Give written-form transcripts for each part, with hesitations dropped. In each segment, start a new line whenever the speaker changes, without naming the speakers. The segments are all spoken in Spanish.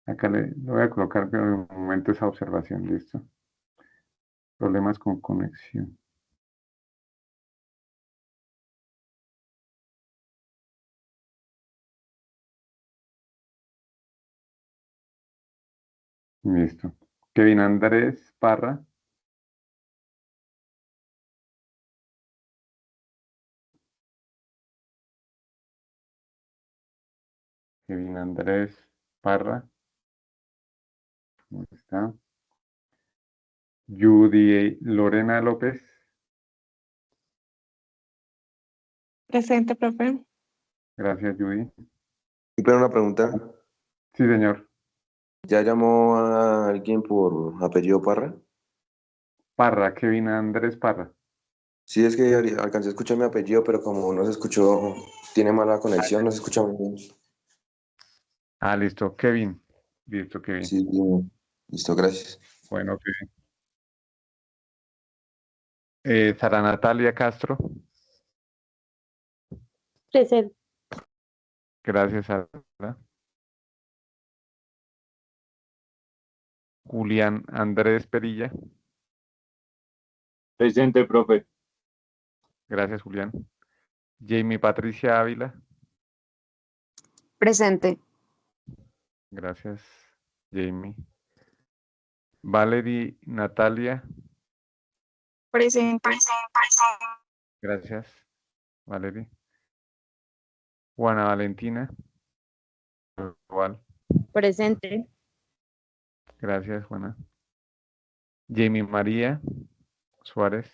Acá le voy a colocar por el momento esa observación, ¿listo? Problemas con conexión. Listo. Kevin Andrés Parra. Kevin Andrés Parra. ¿Cómo está? Judy Lorena López.
Presente, profe.
Gracias, Judy.
Y pero una pregunta,
Sí, señor.
¿ya llamó a alguien por apellido Parra?
Parra, Kevin Andrés Parra.
Sí, es que alcancé a escuchar mi apellido, pero como no se escuchó, tiene mala conexión, no se escucha muy bien.
Ah, listo. Kevin. Listo, Kevin.
Sí, bien. Listo, gracias.
Bueno, Kevin. Sara Natalia Castro.
Presente.
Gracias, Sara. Julián Andrés Perilla.
Presente, profe.
Gracias, Julián. Jamie Patricia Ávila.
Presente.
Gracias, Jamie. Valerie Natalia.
Presente.
Gracias, Valerie. Juana Valentina. Igual.
Presente.
Gracias, Juana. Jamie María Suárez.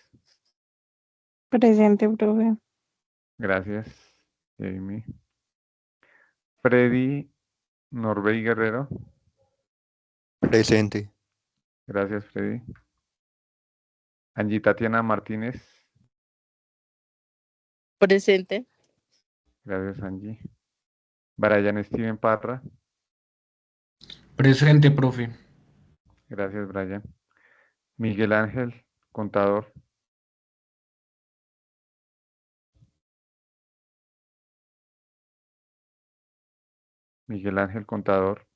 Presente, profe.
Gracias, Jamie. Freddy Norbey Guerrero.
Presente.
Gracias, Freddy. Angie Tatiana Martínez.
Presente.
Gracias, Angie. Brian Steven Parra.
Presente, profe.
Gracias, Brian. Miguel Ángel, contador. Miguel Ángel, contador.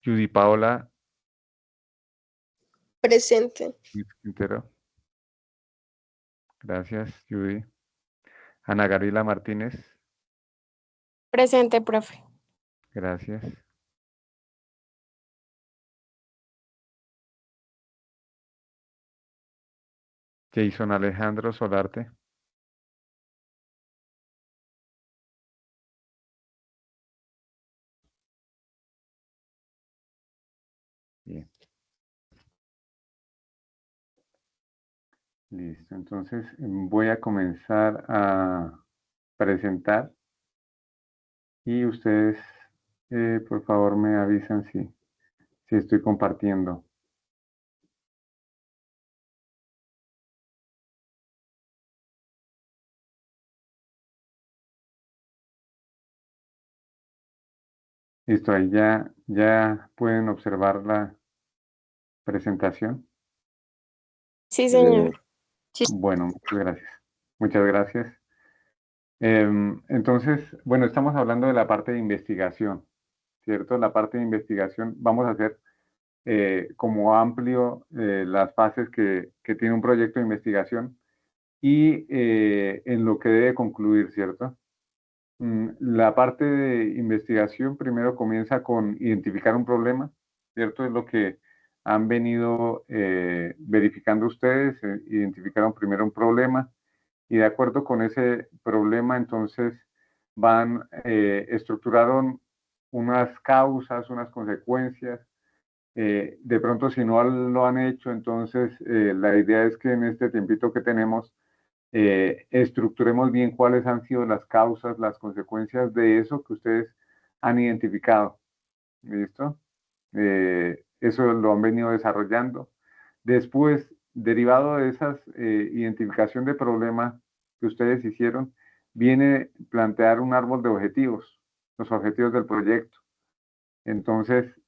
Judy Paola
Presente.
Quintero. Gracias, Judy. Ana Garila Martínez.
Presente, profe.
Gracias. Jason Alejandro Solarte. Bien. Listo. Entonces voy a comenzar a presentar y ustedes, por favor, me avisan si estoy compartiendo. Listo, ahí ya pueden observar la presentación.
Sí,
Sí, señor.
señor.
Bueno, muchas gracias. Muchas gracias. Entonces, bueno, estamos hablando de la parte de investigación, ¿cierto? La parte de investigación, vamos a hacer como amplio las fases que tiene un proyecto de investigación y en lo que debe concluir, ¿cierto? La parte de investigación primero comienza con identificar un problema, ¿cierto? Es lo que han venido verificando ustedes, identificaron primero un problema y de acuerdo con ese problema entonces estructuraron unas causas, unas consecuencias. De pronto si no lo han hecho, entonces la idea es que en este tiempito que tenemos estructuremos bien cuáles han sido las causas, las consecuencias de eso que ustedes han identificado. ¿Listo? Eso lo han venido desarrollando. Después, derivado de esas identificación de problemas que ustedes hicieron, viene plantear un árbol de objetivos, los objetivos del proyecto. Entonces,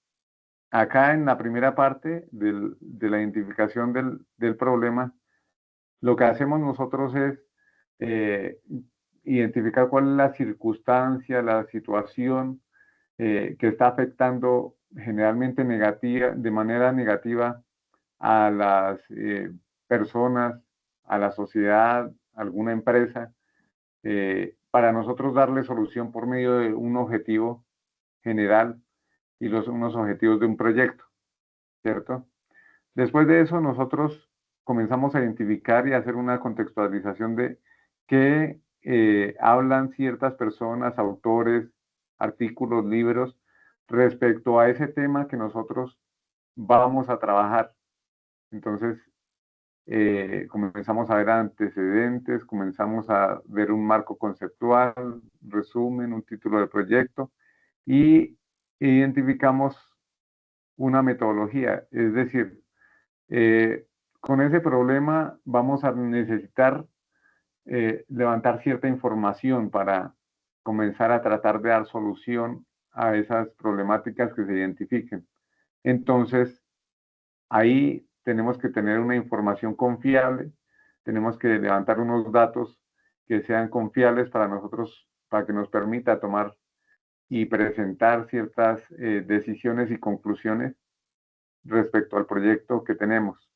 acá en la primera parte de la identificación del problema, lo que hacemos nosotros es identificar cuál es la circunstancia, la situación que está afectando generalmente de manera negativa a las personas, a la sociedad, a alguna empresa, para nosotros darle solución por medio de un objetivo general y unos objetivos de un proyecto, ¿cierto? Después de eso, nosotros comenzamos a identificar y a hacer una contextualización de qué hablan ciertas personas, autores, artículos, libros, respecto a ese tema que nosotros vamos a trabajar. Entonces, comenzamos a ver antecedentes, comenzamos a ver un marco conceptual, resumen, un título de proyecto y identificamos una metodología, es decir, con ese problema vamos a necesitar levantar cierta información para comenzar a tratar de dar solución a esas problemáticas que se identifiquen. Entonces, ahí tenemos que tener una información confiable, tenemos que levantar unos datos que sean confiables para nosotros, para que nos permita tomar y presentar ciertas decisiones y conclusiones respecto al proyecto que tenemos.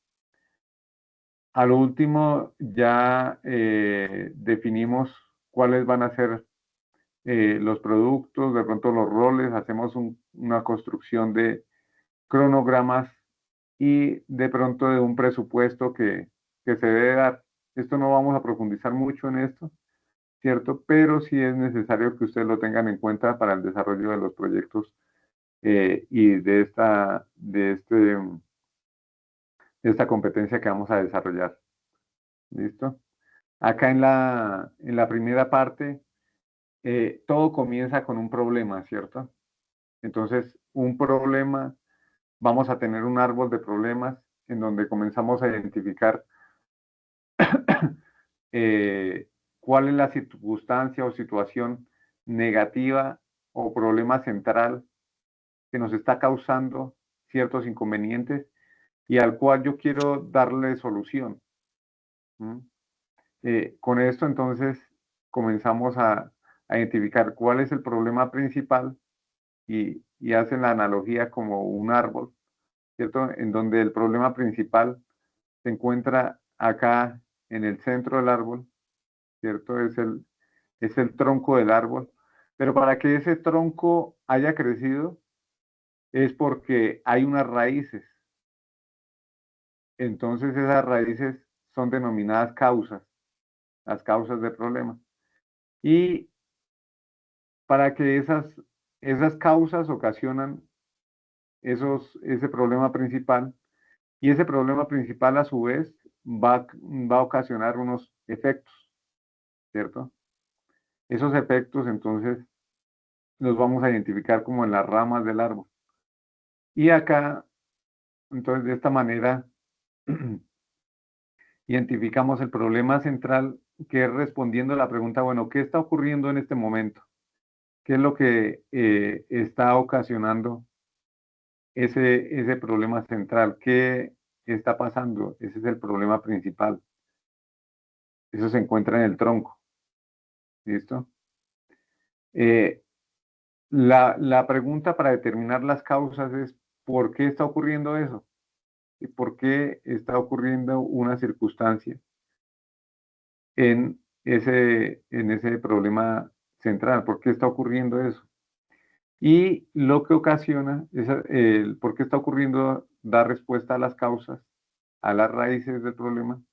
A lo último, ya definimos cuáles van a ser los productos, de pronto los roles, hacemos una construcción de cronogramas y de pronto de un presupuesto que se debe dar. Esto no vamos a profundizar mucho en esto, ¿cierto? Pero sí es necesario que ustedes lo tengan en cuenta para el desarrollo de los proyectos y de esta competencia que vamos a desarrollar. ¿Listo? Acá en la primera parte, todo comienza con un problema, ¿cierto? Entonces, un problema, vamos a tener un árbol de problemas en donde comenzamos a identificar cuál es la circunstancia o situación negativa o problema central que nos está causando ciertos inconvenientes y al cual yo quiero darle solución. Con esto entonces comenzamos a identificar cuál es el problema principal y hacen la analogía como un árbol, ¿cierto? En donde el problema principal se encuentra acá en el centro del árbol, ¿cierto? Es el tronco del árbol. Pero para que ese tronco haya crecido es porque hay unas raíces. Entonces esas raíces son denominadas causas, las causas del problema. Y para que esas causas ocasionan ese problema principal, y ese problema principal a su vez va a ocasionar unos efectos, ¿cierto? Esos efectos entonces los vamos a identificar como en las ramas del árbol. Y acá, entonces de esta manera, identificamos el problema central que es respondiendo a la pregunta, bueno, ¿qué está ocurriendo en este momento? ¿Qué es lo que está ocasionando ese problema central? ¿Qué está pasando? Ese es el problema principal. Eso se encuentra en el tronco. ¿Listo? La pregunta para determinar las causas es ¿por qué está ocurriendo eso? ¿Y por qué está ocurriendo una circunstancia en ese problema central? ¿Por qué está ocurriendo eso? Y lo que ocasiona, por qué está ocurriendo, da respuesta a las causas, a las raíces del problema.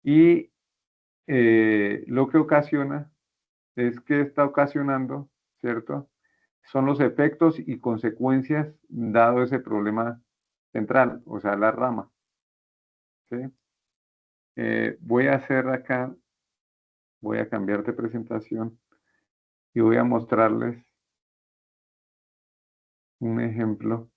Y lo que ocasiona es que está ocasionando, ¿cierto? Son los efectos y consecuencias dado ese problema central, o sea, la rama. ¿Sí? Voy a hacer acá, voy a cambiar de presentación y voy a mostrarles un ejemplo.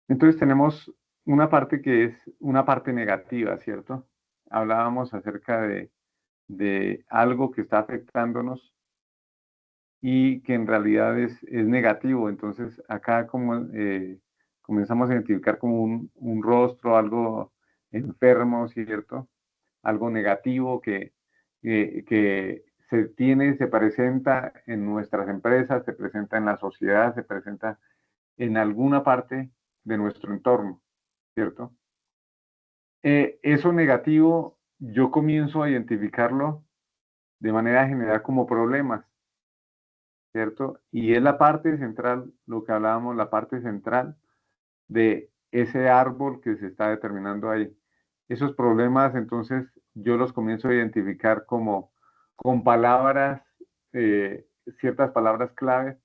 Entonces tenemos una parte que es una parte negativa, ¿cierto? Hablábamos acerca de algo que está afectándonos y que en realidad es negativo. Entonces acá como comenzamos a identificar como un rostro, algo enfermo, ¿cierto? Algo negativo que se tiene, se presenta en nuestras empresas, se presenta en la sociedad, se presenta en alguna parte de nuestro entorno, ¿cierto? Eso negativo yo comienzo a identificarlo de manera general como problemas, ¿cierto? Y es la parte central, lo que hablábamos, la parte central de ese árbol que se está determinando ahí. Esos problemas, entonces, yo los comienzo a identificar como con palabras, ciertas palabras clave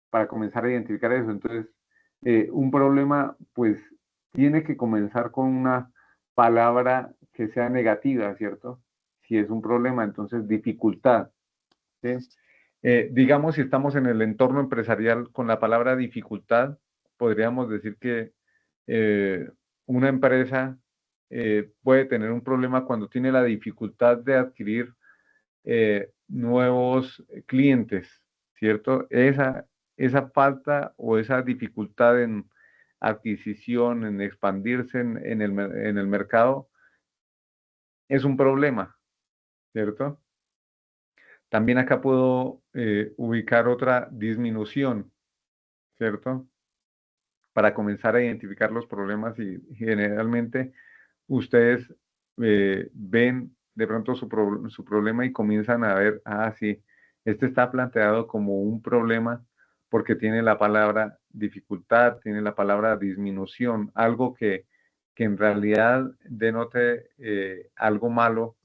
para comenzar a identificar eso. Entonces, un problema, pues, tiene que comenzar con una palabra que sea negativa, ¿cierto? Si es un problema, entonces dificultad, ¿sí? Digamos, si estamos en el entorno empresarial con la palabra dificultad, podríamos decir que eh, una empresa puede tener un problema cuando tiene la dificultad de adquirir nuevos clientes, ¿cierto? Esa falta o esa dificultad en adquisición, en expandirse en el mercado, es un problema, ¿cierto? También acá puedo ubicar otra disminución, ¿cierto? Para comenzar a identificar los problemas y generalmente ustedes ven de pronto su problema y comienzan a ver, ah, sí, este está planteado como un problema porque tiene la palabra dificultad, tiene la palabra disminución, algo que en realidad denote algo malo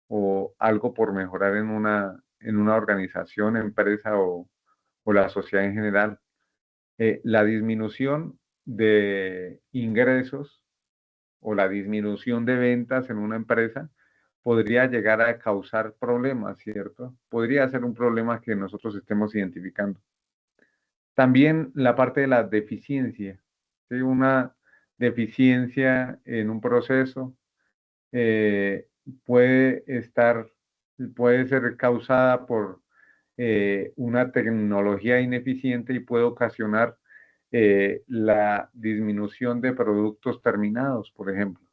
o algo por mejorar en una organización, empresa o la sociedad en general. La disminución de ingresos o la disminución de ventas en una empresa podría llegar a causar problemas, ¿cierto? Podría ser un problema que nosotros estemos identificando. También la parte de la deficiencia, ¿sí? Una deficiencia en un proceso eh, puede estar, puede ser causada por una tecnología ineficiente y puede ocasionar la disminución de productos terminados, por ejemplo.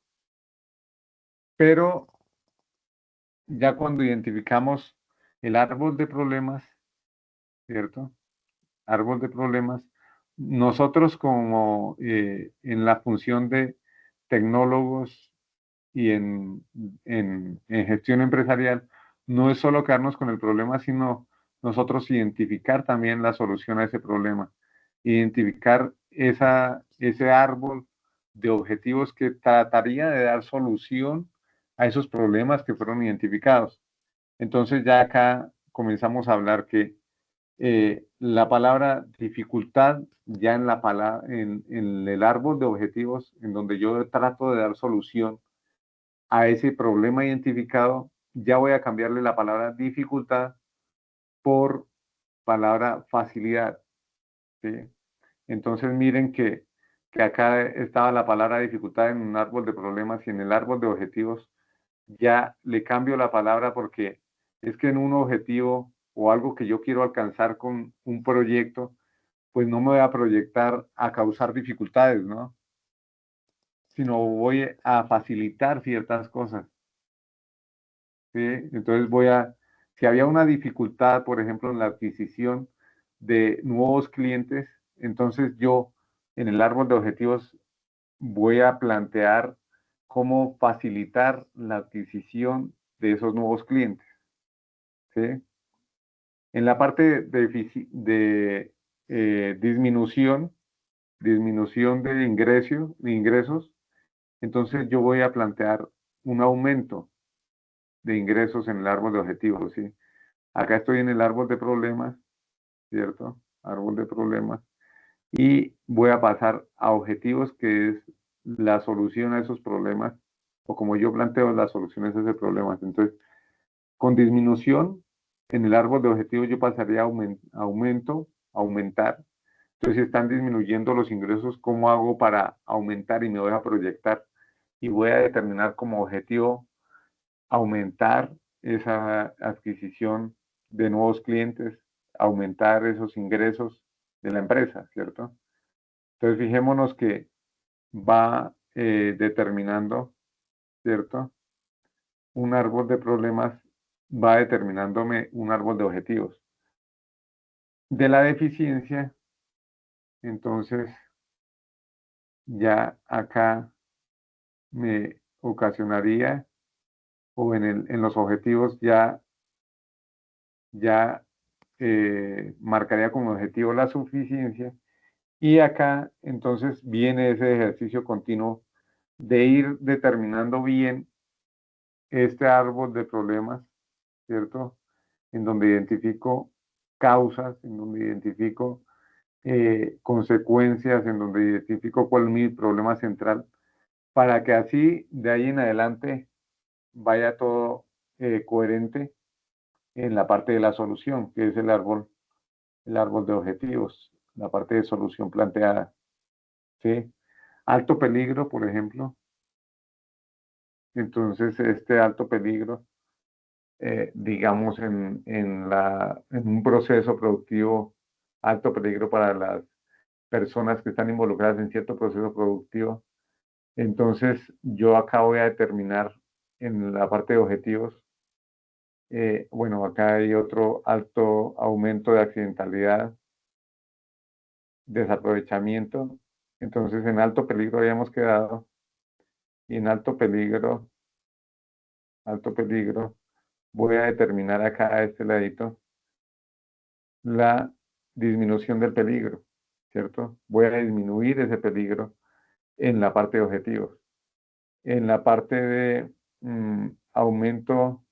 Pero ya cuando identificamos el árbol de problemas, ¿cierto? Árbol de problemas, nosotros como en la función de tecnólogos y en gestión empresarial, no es solo quedarnos con el problema, sino nosotros identificar también la solución a ese problema, identificar ese árbol de objetivos que trataría de dar solución a esos problemas que fueron identificados. Entonces ya acá comenzamos a hablar que la palabra dificultad ya en el árbol de objetivos en donde yo trato de dar solución a ese problema identificado, ya voy a cambiarle la palabra dificultad por palabra facilidad, ¿sí? Entonces miren que acá estaba la palabra dificultad en un árbol de problemas y en el árbol de objetivos ya le cambio la palabra porque es que en un objetivo o algo que yo quiero alcanzar con un proyecto, pues no me voy a proyectar a causar dificultades, ¿no? Sino voy a facilitar ciertas cosas, ¿sí? Entonces si había una dificultad, por ejemplo, en la adquisición de nuevos clientes, entonces yo en el árbol de objetivos voy a plantear cómo facilitar la adquisición de esos nuevos clientes, ¿sí? En la parte de disminución de ingresos, entonces yo voy a plantear un aumento de ingresos en el árbol de objetivos, ¿sí? Acá estoy en el árbol de problemas, ¿cierto? Árbol de problemas. Y voy a pasar a objetivos, que es la solución a esos problemas, o como yo planteo las soluciones a esos problemas. Entonces, con disminución en el árbol de objetivos yo pasaría a aumentar. Entonces, si están disminuyendo los ingresos, ¿cómo hago para aumentar? Y me voy a proyectar y voy a determinar como objetivo aumentar esa adquisición de nuevos clientes, aumentar esos ingresos de la empresa, ¿cierto? Entonces, fijémonos que va determinando, ¿cierto? Un árbol de problemas va determinándome un árbol de objetivos. De la deficiencia, entonces, ya acá me ocasionaría, o en los objetivos ya marcaría como objetivo la suficiencia, y acá entonces viene ese ejercicio continuo de ir determinando bien este árbol de problemas, ¿cierto? En donde identifico causas, en donde identifico consecuencias, en donde identifico cuál es mi problema central, para que así de ahí en adelante vaya todo coherente en la parte de la solución, que es el árbol de objetivos, la parte de solución planteada, ¿sí? Alto peligro, por ejemplo. Entonces, este alto peligro, digamos, en un proceso productivo, alto peligro para las personas que están involucradas en cierto proceso productivo. Entonces, yo acá voy a determinar en la parte de objetivos, bueno, acá hay otro alto aumento de accidentalidad, desaprovechamiento. Entonces, en alto peligro habíamos quedado, y en alto peligro, voy a determinar acá a este ladito la disminución del peligro, ¿cierto? Voy a disminuir ese peligro en la parte de objetivos. En la parte de aumento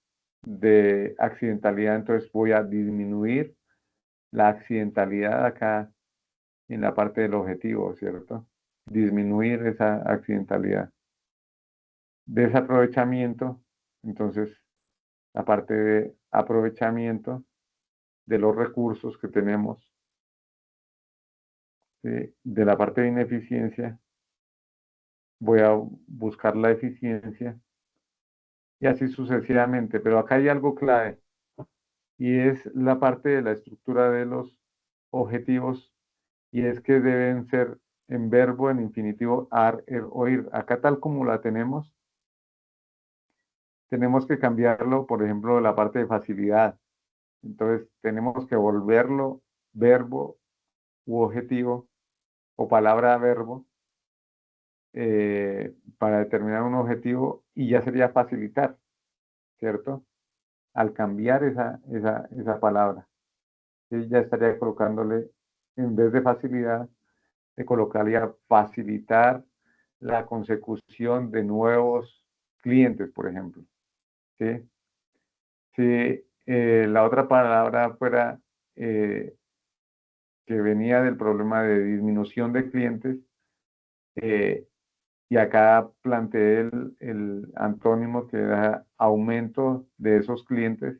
de accidentalidad, entonces voy a disminuir la accidentalidad acá en la parte del objetivo, ¿cierto? Disminuir esa accidentalidad. Desaprovechamiento, entonces la parte de aprovechamiento de los recursos que tenemos, ¿sí? De la parte de ineficiencia, voy a buscar la eficiencia y así sucesivamente. Pero acá hay algo clave y es la parte de la estructura de los objetivos, y es que deben ser en verbo, en infinitivo, ar, er, oír. Acá tal como la tenemos que cambiarlo, por ejemplo, la parte de facilidad. Entonces, tenemos que volverlo verbo u objetivo o palabra verbo para determinar un objetivo, y ya sería facilitar, ¿cierto? Al cambiar esa palabra. Ya estaría colocándole, en vez de facilidad, le colocaría facilitar la consecución de nuevos clientes, por ejemplo. ¿Sí? Si la otra palabra fuera que venía del problema de disminución de clientes, y acá planteé el antónimo que era aumento de esos clientes,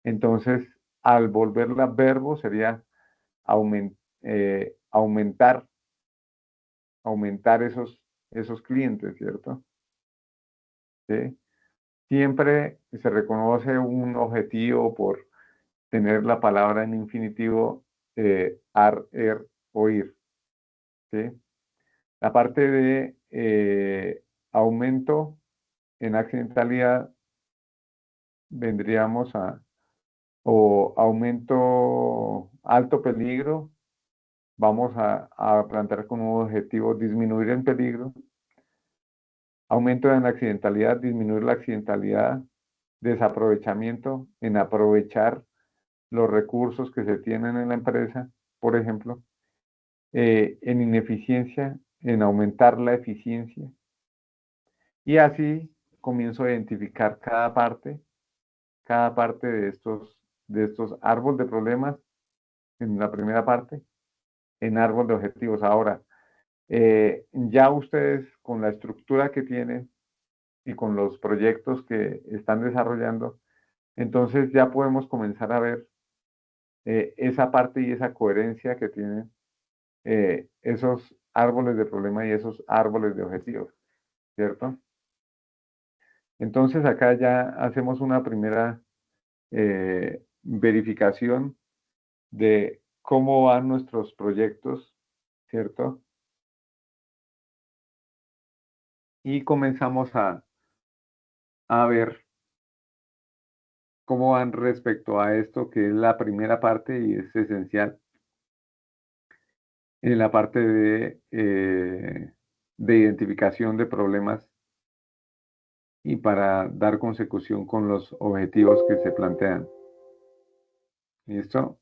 entonces al volverla verbo sería aumentar esos clientes, ¿cierto? ¿Sí? Siempre se reconoce un objetivo por tener la palabra en infinitivo, ar, er, oír, ¿sí? La parte de aumento en accidentalidad vendríamos o aumento alto peligro, vamos a plantear como objetivo disminuir el peligro. Aumento en accidentalidad, disminuir la accidentalidad. Desaprovechamiento, en aprovechar los recursos que se tienen en la empresa, por ejemplo. En ineficiencia, en aumentar la eficiencia. Y así comienzo a identificar cada parte de estos árboles de problemas en la primera parte, en árbol de objetivos. Ahora, ya ustedes con la estructura que tienen y con los proyectos que están desarrollando, entonces ya podemos comenzar a ver esa parte y esa coherencia que tienen esos árboles de problema y esos árboles de objetivos, ¿cierto? Entonces acá ya hacemos una primera verificación de cómo van nuestros proyectos, ¿cierto? Y comenzamos a ver cómo van respecto a esto, que es la primera parte y es esencial, en la parte de identificación de problemas y para dar consecución con los objetivos que se plantean. ¿Listo?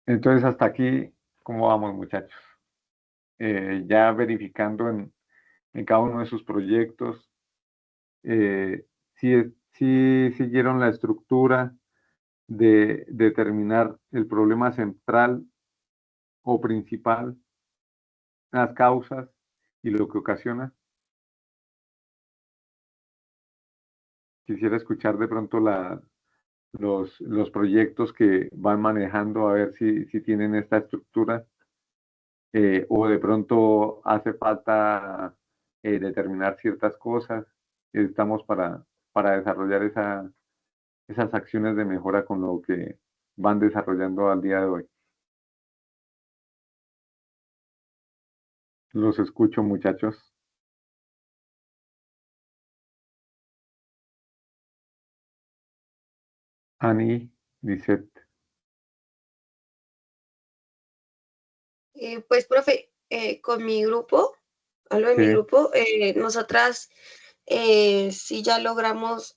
Entonces, hasta aquí, ¿cómo vamos, muchachos? Ya verificando en cada uno de sus proyectos, si siguieron la estructura de determinar el problema central o principal, las causas y lo que ocasiona. Quisiera escuchar de pronto los proyectos que van manejando, a ver si tienen esta estructura, o de pronto hace falta determinar ciertas cosas. Estamos para desarrollar esas acciones de mejora con lo que van desarrollando al día de hoy. Los escucho, muchachos. Ani, Lisette.
Pues, profe, con mi grupo, hablo de mi
Sí,
grupo, nosotras sí ya logramos,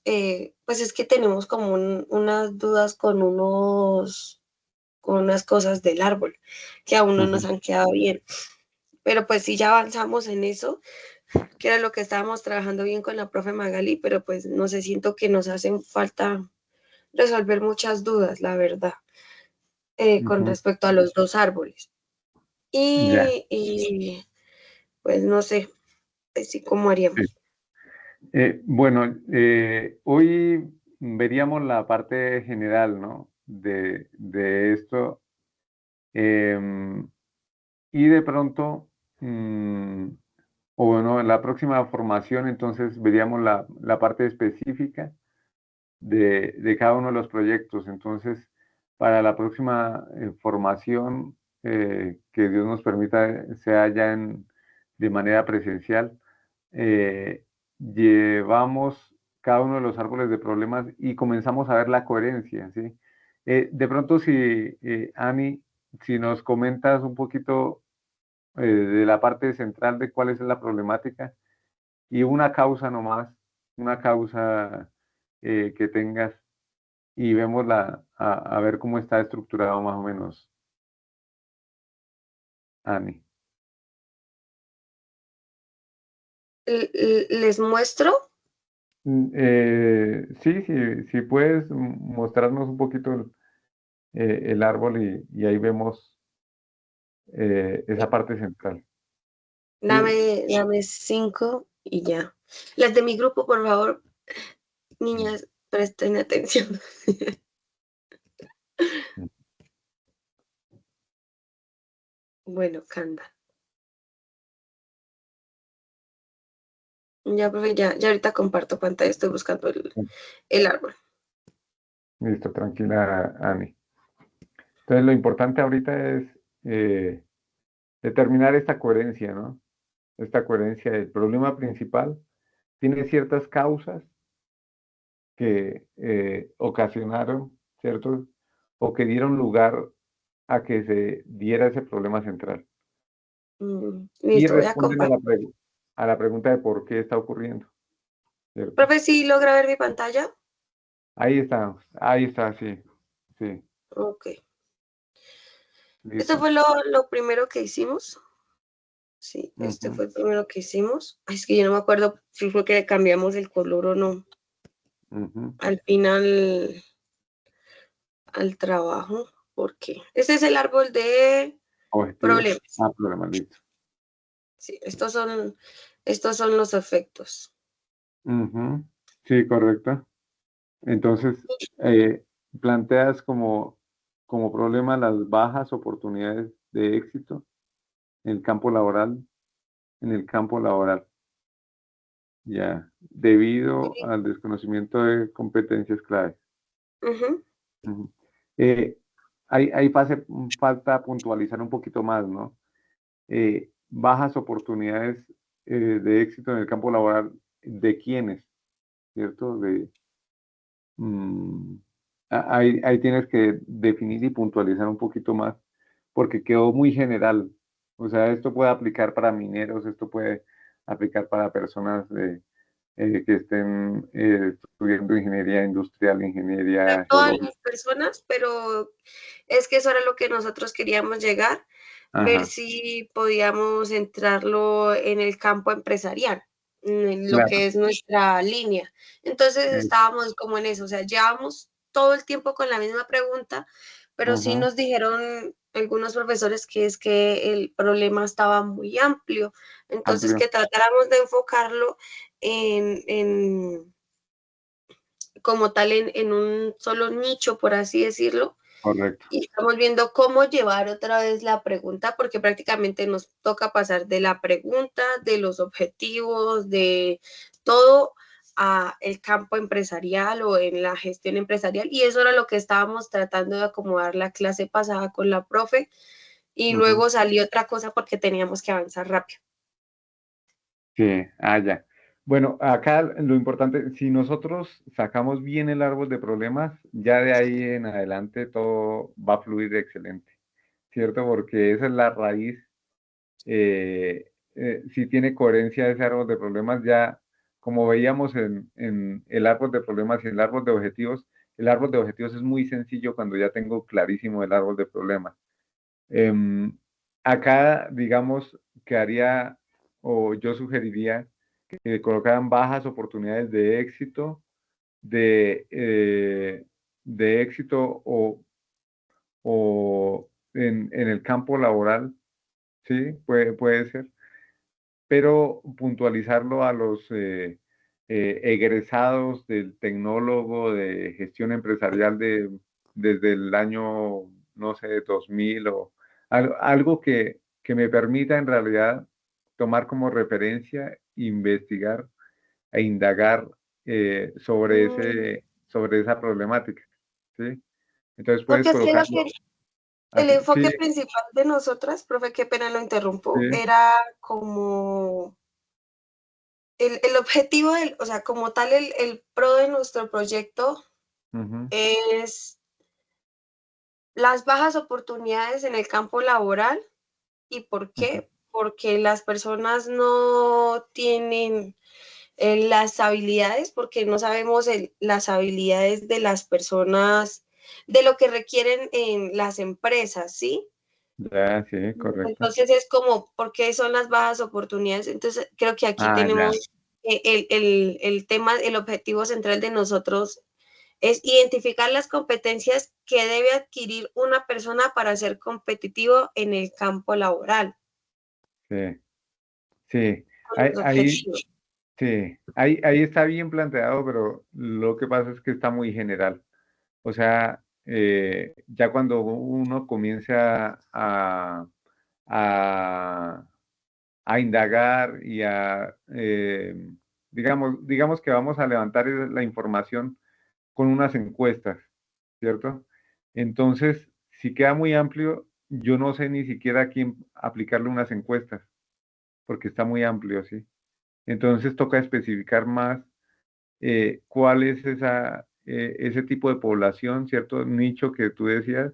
pues es que tenemos como unas dudas con con unas cosas del árbol que aún no nos
ujú,
han quedado bien, pero pues sí ya avanzamos en eso, que era lo que estábamos trabajando bien con la profe Magali, pero pues no sé, siento que nos hacen falta resolver muchas dudas, la verdad, con
ujú.
respecto a los dos árboles.
Ya.
Y pues no sé, así cómo
Sí.
haríamos.
Bueno, hoy veríamos la parte general, ¿no? De esto. em, y de pronto, o bueno, en la próxima formación, entonces veríamos la parte específica de cada uno de los proyectos. Entonces, para la próxima formación, que Dios nos permita sea ya de manera presencial, llevamos cada uno de los árboles de problemas y comenzamos a ver la coherencia, ¿sí? De pronto, si, Ani, si nos comentas un poquito de la parte central de cuál es la problemática y una causa nomás, una causa que tengas y vemos a ver cómo está estructurado más o menos, Ani.
Les muestro.
Sí, sí, si puedes mostrarnos un poquito el árbol y ahí vemos esa parte central. Sí.
Dame 5 y ya. Las de mi grupo, por favor, niñas, presten atención. Bueno, Canda. Ya, profe, ya ahorita comparto pantalla, estoy buscando el árbol.
Listo, tranquila, Ani. Entonces, lo importante ahorita es determinar esta coherencia, ¿no? Esta coherencia del problema principal. Tiene ciertas causas que ocasionaron, ¿cierto? O que dieron lugar a que se diera ese problema central. Y
Listo, voy a
responden
compartir.
a la pregunta de por qué está ocurriendo, ¿cierto?
Profe, ¿sí logra ver mi pantalla?
Ahí está, sí, sí,
Ok. Esto
listo.
fue lo primero que hicimos. Sí, este
Ujú,
fue el primero que hicimos. Ay, es que yo no me acuerdo si fue que cambiamos el color o no.
ujú.
Al final, al trabajo, porque este es el árbol de
Objetivos.
problemas.
Problema, listo.
Sí, estos son los efectos.
Ujú, sí, correcto. Entonces, eh, planteas como problema las bajas oportunidades de éxito en el campo laboral, en el campo laboral. Ya, debido al desconocimiento de competencias clave.
Ujú.
Ujú. Ahí falta puntualizar un poquito más, ¿no? Bajas oportunidades de éxito en el campo laboral, ¿de quiénes? ¿Cierto? Mm, ahí tienes que definir y puntualizar un poquito más, porque quedó muy general. O sea, esto puede aplicar para mineros, esto puede aplicar para personas que estén estudiando ingeniería industrial,
Para
ingeniería
todas
geológica.
las personas, pero es que eso era lo que nosotros queríamos llegar, ver
Ajá,
si podíamos entrarlo en el campo empresarial, en lo
claro.
que es nuestra línea. Entonces
eh,
estábamos como en eso, o sea, llevamos todo el tiempo con la misma pregunta, pero sí
ujú,
nos dijeron algunos profesores que es que el problema estaba muy amplio, entonces
amplio,
que tratáramos de enfocarlo en como tal en un solo nicho, por así decirlo,
correcto.
y estamos viendo cómo llevar otra vez la pregunta, porque prácticamente nos toca pasar de la pregunta, de los objetivos, de todo a el campo empresarial o en la gestión empresarial, y eso era lo que estábamos tratando de acomodar la clase pasada con la profe, y
Ujú.
luego salió otra cosa porque teníamos que avanzar rápido.
Sí, ya. Bueno, acá lo importante, si nosotros sacamos bien el árbol de problemas, ya de ahí en adelante todo va a fluir excelente, ¿cierto? Porque esa es la raíz. Si tiene coherencia ese árbol de problemas, ya como veíamos en el árbol de problemas y el árbol de objetivos es muy sencillo cuando ya tengo clarísimo el árbol de problemas. Em, Acá, digamos, que haría, o yo sugeriría que colocaran bajas oportunidades de éxito o en el campo laboral, sí, puede ser, pero puntualizarlo a los egresados del tecnólogo de gestión empresarial desde el año, no sé, 2000 o algo que me permita en realidad tomar como referencia, investigar e indagar
Mm,
sobre esa problemática, ¿sí? Entonces puedes
Porque es que lo que
colocarlo
el
así, sí,
enfoque principal de nosotras, profe, qué pena lo interrumpo,
sí,
era como el objetivo del, o sea, como tal, el pro de nuestro proyecto
ujú,
es las bajas oportunidades en el campo laboral. ¿Y por
ujú,
qué? Porque las personas no tienen las habilidades, porque no sabemos las habilidades de las personas, de lo que requieren en las empresas, ¿sí?
ya, sí, correcto.
Entonces es como, ¿por qué son las bajas oportunidades? Entonces creo que aquí
Ya.
tenemos el tema, el objetivo central de nosotros es identificar las competencias que debe adquirir una persona para ser competitivo en el campo laboral.
Sí, sí,
Con
ahí,
los
ahí,
objetivos.
sí, ahí está bien planteado, pero lo que pasa es que está muy general. O sea, ya cuando uno comienza a, a indagar y digamos que vamos a levantar la información con unas encuestas, ¿cierto? Entonces, si queda muy amplio, yo no sé ni siquiera a quién aplicarle unas encuestas, porque está muy amplio, ¿sí? Entonces toca especificar más cuál es ese tipo de población, ¿cierto? Nicho que tú decías,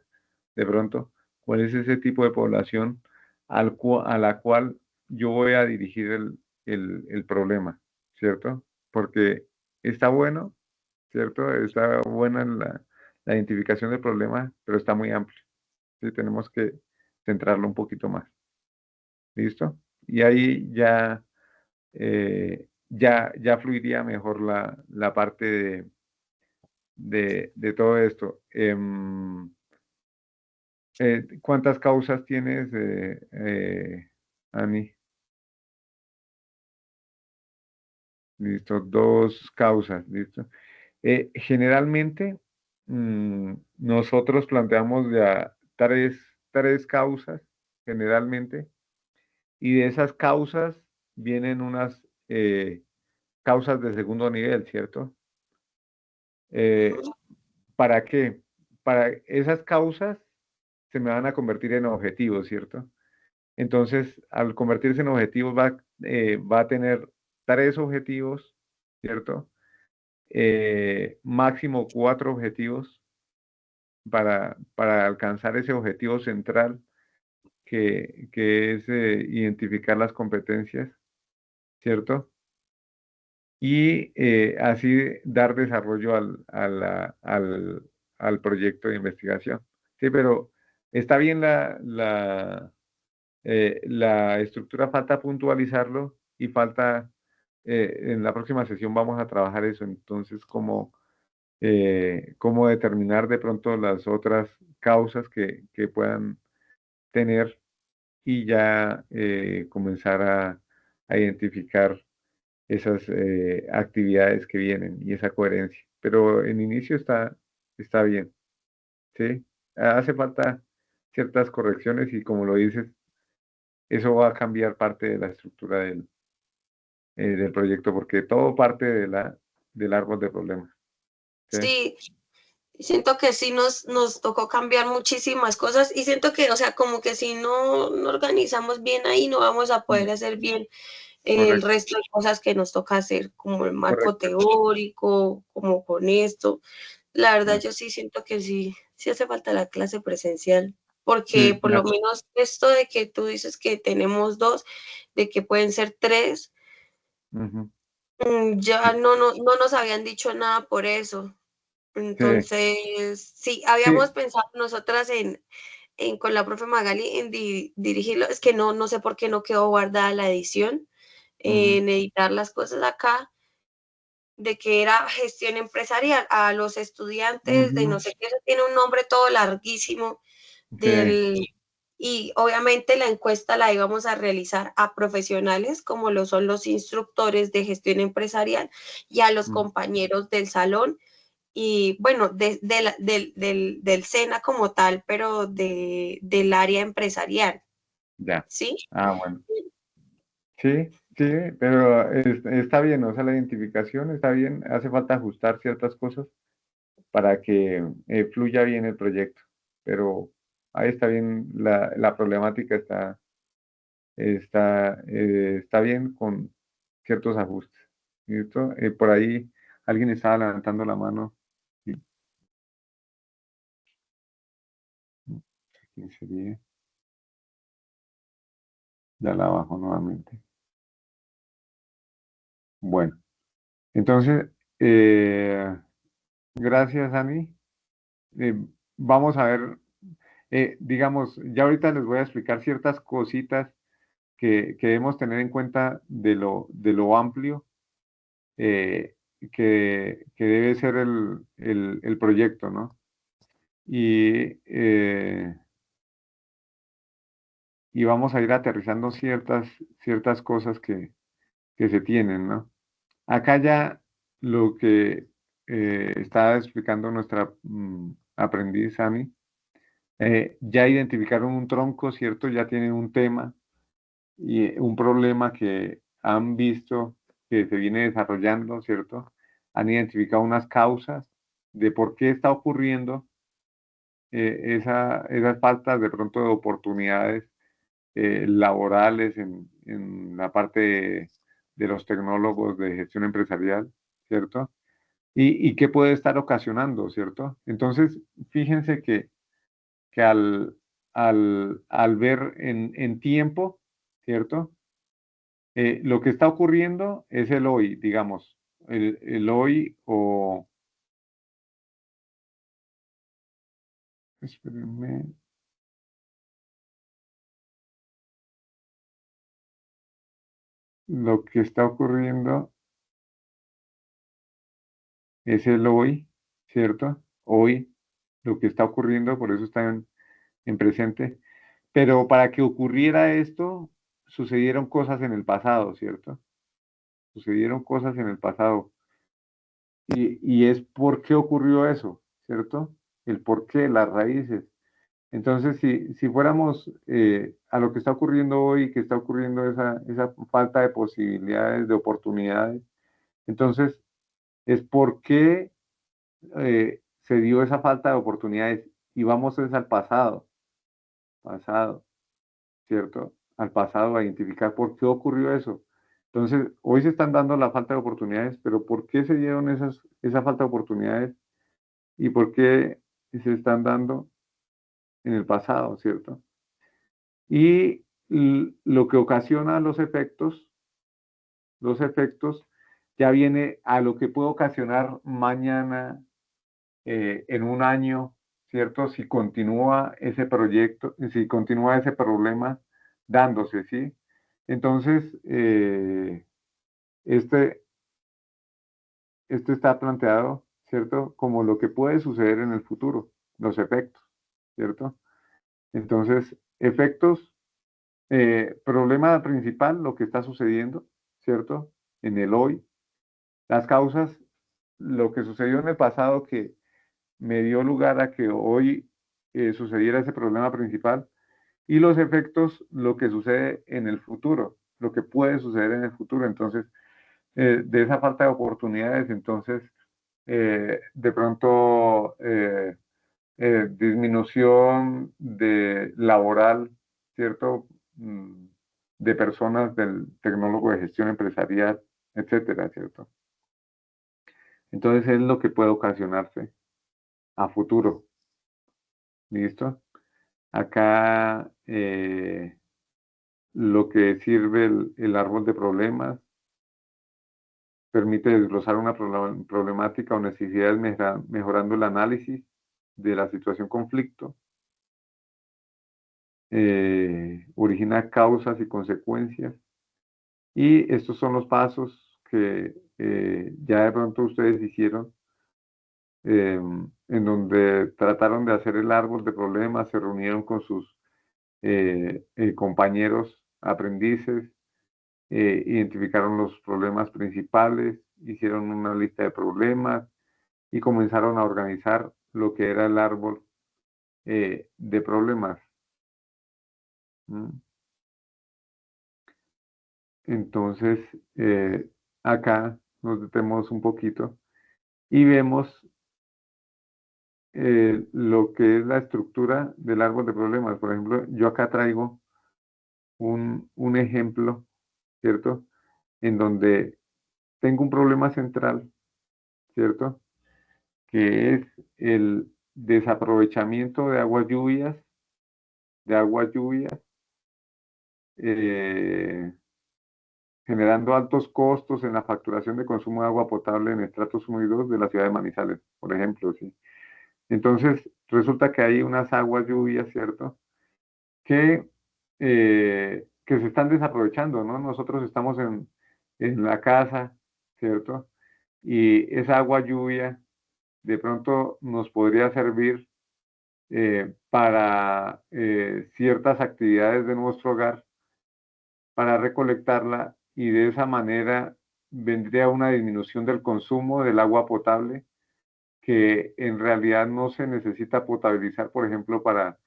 de pronto, cuál es ese tipo de población a la cual yo voy a dirigir el problema, ¿cierto? Porque está bueno, ¿cierto? Está buena la identificación del problema, pero está muy amplio. ¿Sí? Tenemos que centrarlo un poquito más. ¿Listo? Y ahí ya fluiría mejor la parte de todo esto. ¿Cuántas causas tienes, Ani? Listo, dos causas, listo. Generalmente, nosotros planteamos ya tres causas, generalmente, y de esas causas vienen unas causas de segundo nivel, ¿cierto? ¿Para qué? Para esas causas se me van a convertir en objetivos, ¿cierto? Entonces, al convertirse en objetivos, va a tener 3 objetivos, ¿cierto? Máximo 4 objetivos para alcanzar ese objetivo central que es identificar las competencias, ¿cierto? Y así dar desarrollo al proyecto de investigación. Sí, pero está bien la estructura, falta puntualizarlo y falta, en la próxima sesión vamos a trabajar eso, entonces cómo determinar de pronto las otras causas que puedan tener y ya comenzar a identificar esas actividades que vienen y esa coherencia. Pero en inicio está bien, ¿sí? Hace falta ciertas correcciones y como lo dices, eso va a cambiar parte de la estructura del proyecto porque todo parte del árbol de problemas. ¿Sí?
Sí, siento que sí nos tocó cambiar muchísimas cosas y siento que, o sea, como que si no organizamos bien ahí, no vamos a poder hacer bien el
Correcto,
resto de cosas que nos toca hacer, como el marco
correcto.
teórico, como con esto. La verdad,
Sí,
yo sí siento que sí hace falta la clase presencial, porque
sí,
por lo menos esto de que tú dices que tenemos 2, de que pueden ser 3,
ujú,
ya no nos habían dicho nada por eso.
sí,
Entonces, sí,
sí,
habíamos pensado nosotras con la profe Magali en dirigirlo, es que no sé por qué no quedó guardada la edición,
ujú,
en editar las cosas acá, de que era gestión empresarial a los estudiantes de no
ujú,
sé qué, eso tiene un nombre todo larguísimo
sí,
del, y obviamente la encuesta la íbamos a realizar a profesionales como lo son los instructores de gestión empresarial y a los
mm,
compañeros del salón y bueno, del SENA como tal, pero del área empresarial,
ya.
¿sí?
Ah, bueno. Sí, sí, pero está bien, o sea, la identificación está bien, hace falta ajustar ciertas cosas para que fluya bien el proyecto, pero ahí está bien, la problemática está bien con ciertos ajustes, ¿cierto? Por ahí alguien estaba levantando la mano. Sí, ¿quién sería? Ya la bajo nuevamente. Bueno, entonces, gracias, Ani. Eh, Vamos a ver. Digamos, ya ahorita les voy a explicar ciertas cositas que debemos tener en cuenta de lo amplio que debe ser el proyecto, ¿no? Y vamos a ir aterrizando ciertas cosas que se tienen, ¿no? Acá ya lo que está explicando nuestra aprendiz, Sami, ya identificaron un tronco, ¿cierto? Ya tienen un tema y un problema que han visto que se viene desarrollando, ¿cierto? Han identificado unas causas de por qué está ocurriendo esas faltas de pronto de oportunidades laborales en la parte de los tecnólogos de gestión empresarial, ¿cierto? Y qué puede estar ocasionando, ¿cierto? Entonces, fíjense que al ver en tiempo, ¿cierto? Lo que está ocurriendo es el hoy, digamos, el hoy o, espérenme, lo que está ocurriendo es el hoy, ¿cierto? Hoy, lo que está ocurriendo, por eso está en presente. Pero para que ocurriera esto, sucedieron cosas en el pasado, ¿cierto? Sucedieron cosas en el pasado. Y es por qué ocurrió eso, ¿cierto? El por qué, las raíces. Entonces, si fuéramos a lo que está ocurriendo hoy, que está ocurriendo esa falta de posibilidades, de oportunidades, entonces es por qué se dio esa falta de oportunidades y vamos es al pasado, ¿cierto? Al pasado a identificar por qué ocurrió eso. Entonces, hoy se están dando la falta de oportunidades, pero ¿por qué se dieron esa falta de oportunidades y por qué se están dando en el pasado, ¿cierto? Y lo que ocasiona los efectos ya viene a lo que puede ocasionar mañana, en un año, ¿cierto? Si continúa ese proyecto, si continúa ese problema dándose, ¿sí? Entonces, este, esto está planteado, ¿cierto? Como lo que puede suceder en el futuro, los efectos, ¿cierto? Entonces, efectos, problema principal, lo que está sucediendo, ¿cierto? En el hoy, las causas, lo que sucedió en el pasado que me dio lugar a que hoy sucediera ese problema principal, y los efectos, lo que sucede en el futuro, lo que puede suceder en el futuro. Entonces, de esa falta de oportunidades, entonces, de pronto, disminución de laboral, ¿cierto? De personas del tecnólogo de gestión empresarial, etcétera, ¿cierto? Entonces es lo que puede ocasionarse a futuro. ¿Listo? Acá lo que sirve el árbol de problemas permite desglosar una problemática o necesidades mejorando el análisis de la situación conflicto. Origina causas y consecuencias. Y estos son los pasos que ya de pronto ustedes hicieron, en donde trataron de hacer el árbol de problemas, se reunieron con sus compañeros aprendices, identificaron los problemas principales, hicieron una lista de problemas y comenzaron a organizar lo que era el árbol de problemas. ¿Mm? Entonces, acá nos detenemos un poquito y vemos lo que es la estructura del árbol de problemas. Por ejemplo, yo acá traigo un ejemplo, ¿cierto? En donde tengo un problema central, ¿cierto? Que es el desaprovechamiento de aguas lluvias, eh, generando altos costos en la facturación de consumo de agua potable en estratos 1 y 2 de la ciudad de Manizales, por ejemplo, ¿sí? Entonces, resulta que hay unas aguas lluvias, ¿cierto? Que se están desaprovechando, ¿no? Nosotros estamos en la casa, ¿cierto? Y esa agua lluvia de pronto nos podría servir para ciertas actividades de nuestro hogar, para recolectarla y de esa manera vendría una disminución del consumo del agua potable, que en realidad no se necesita potabilizar, por ejemplo, para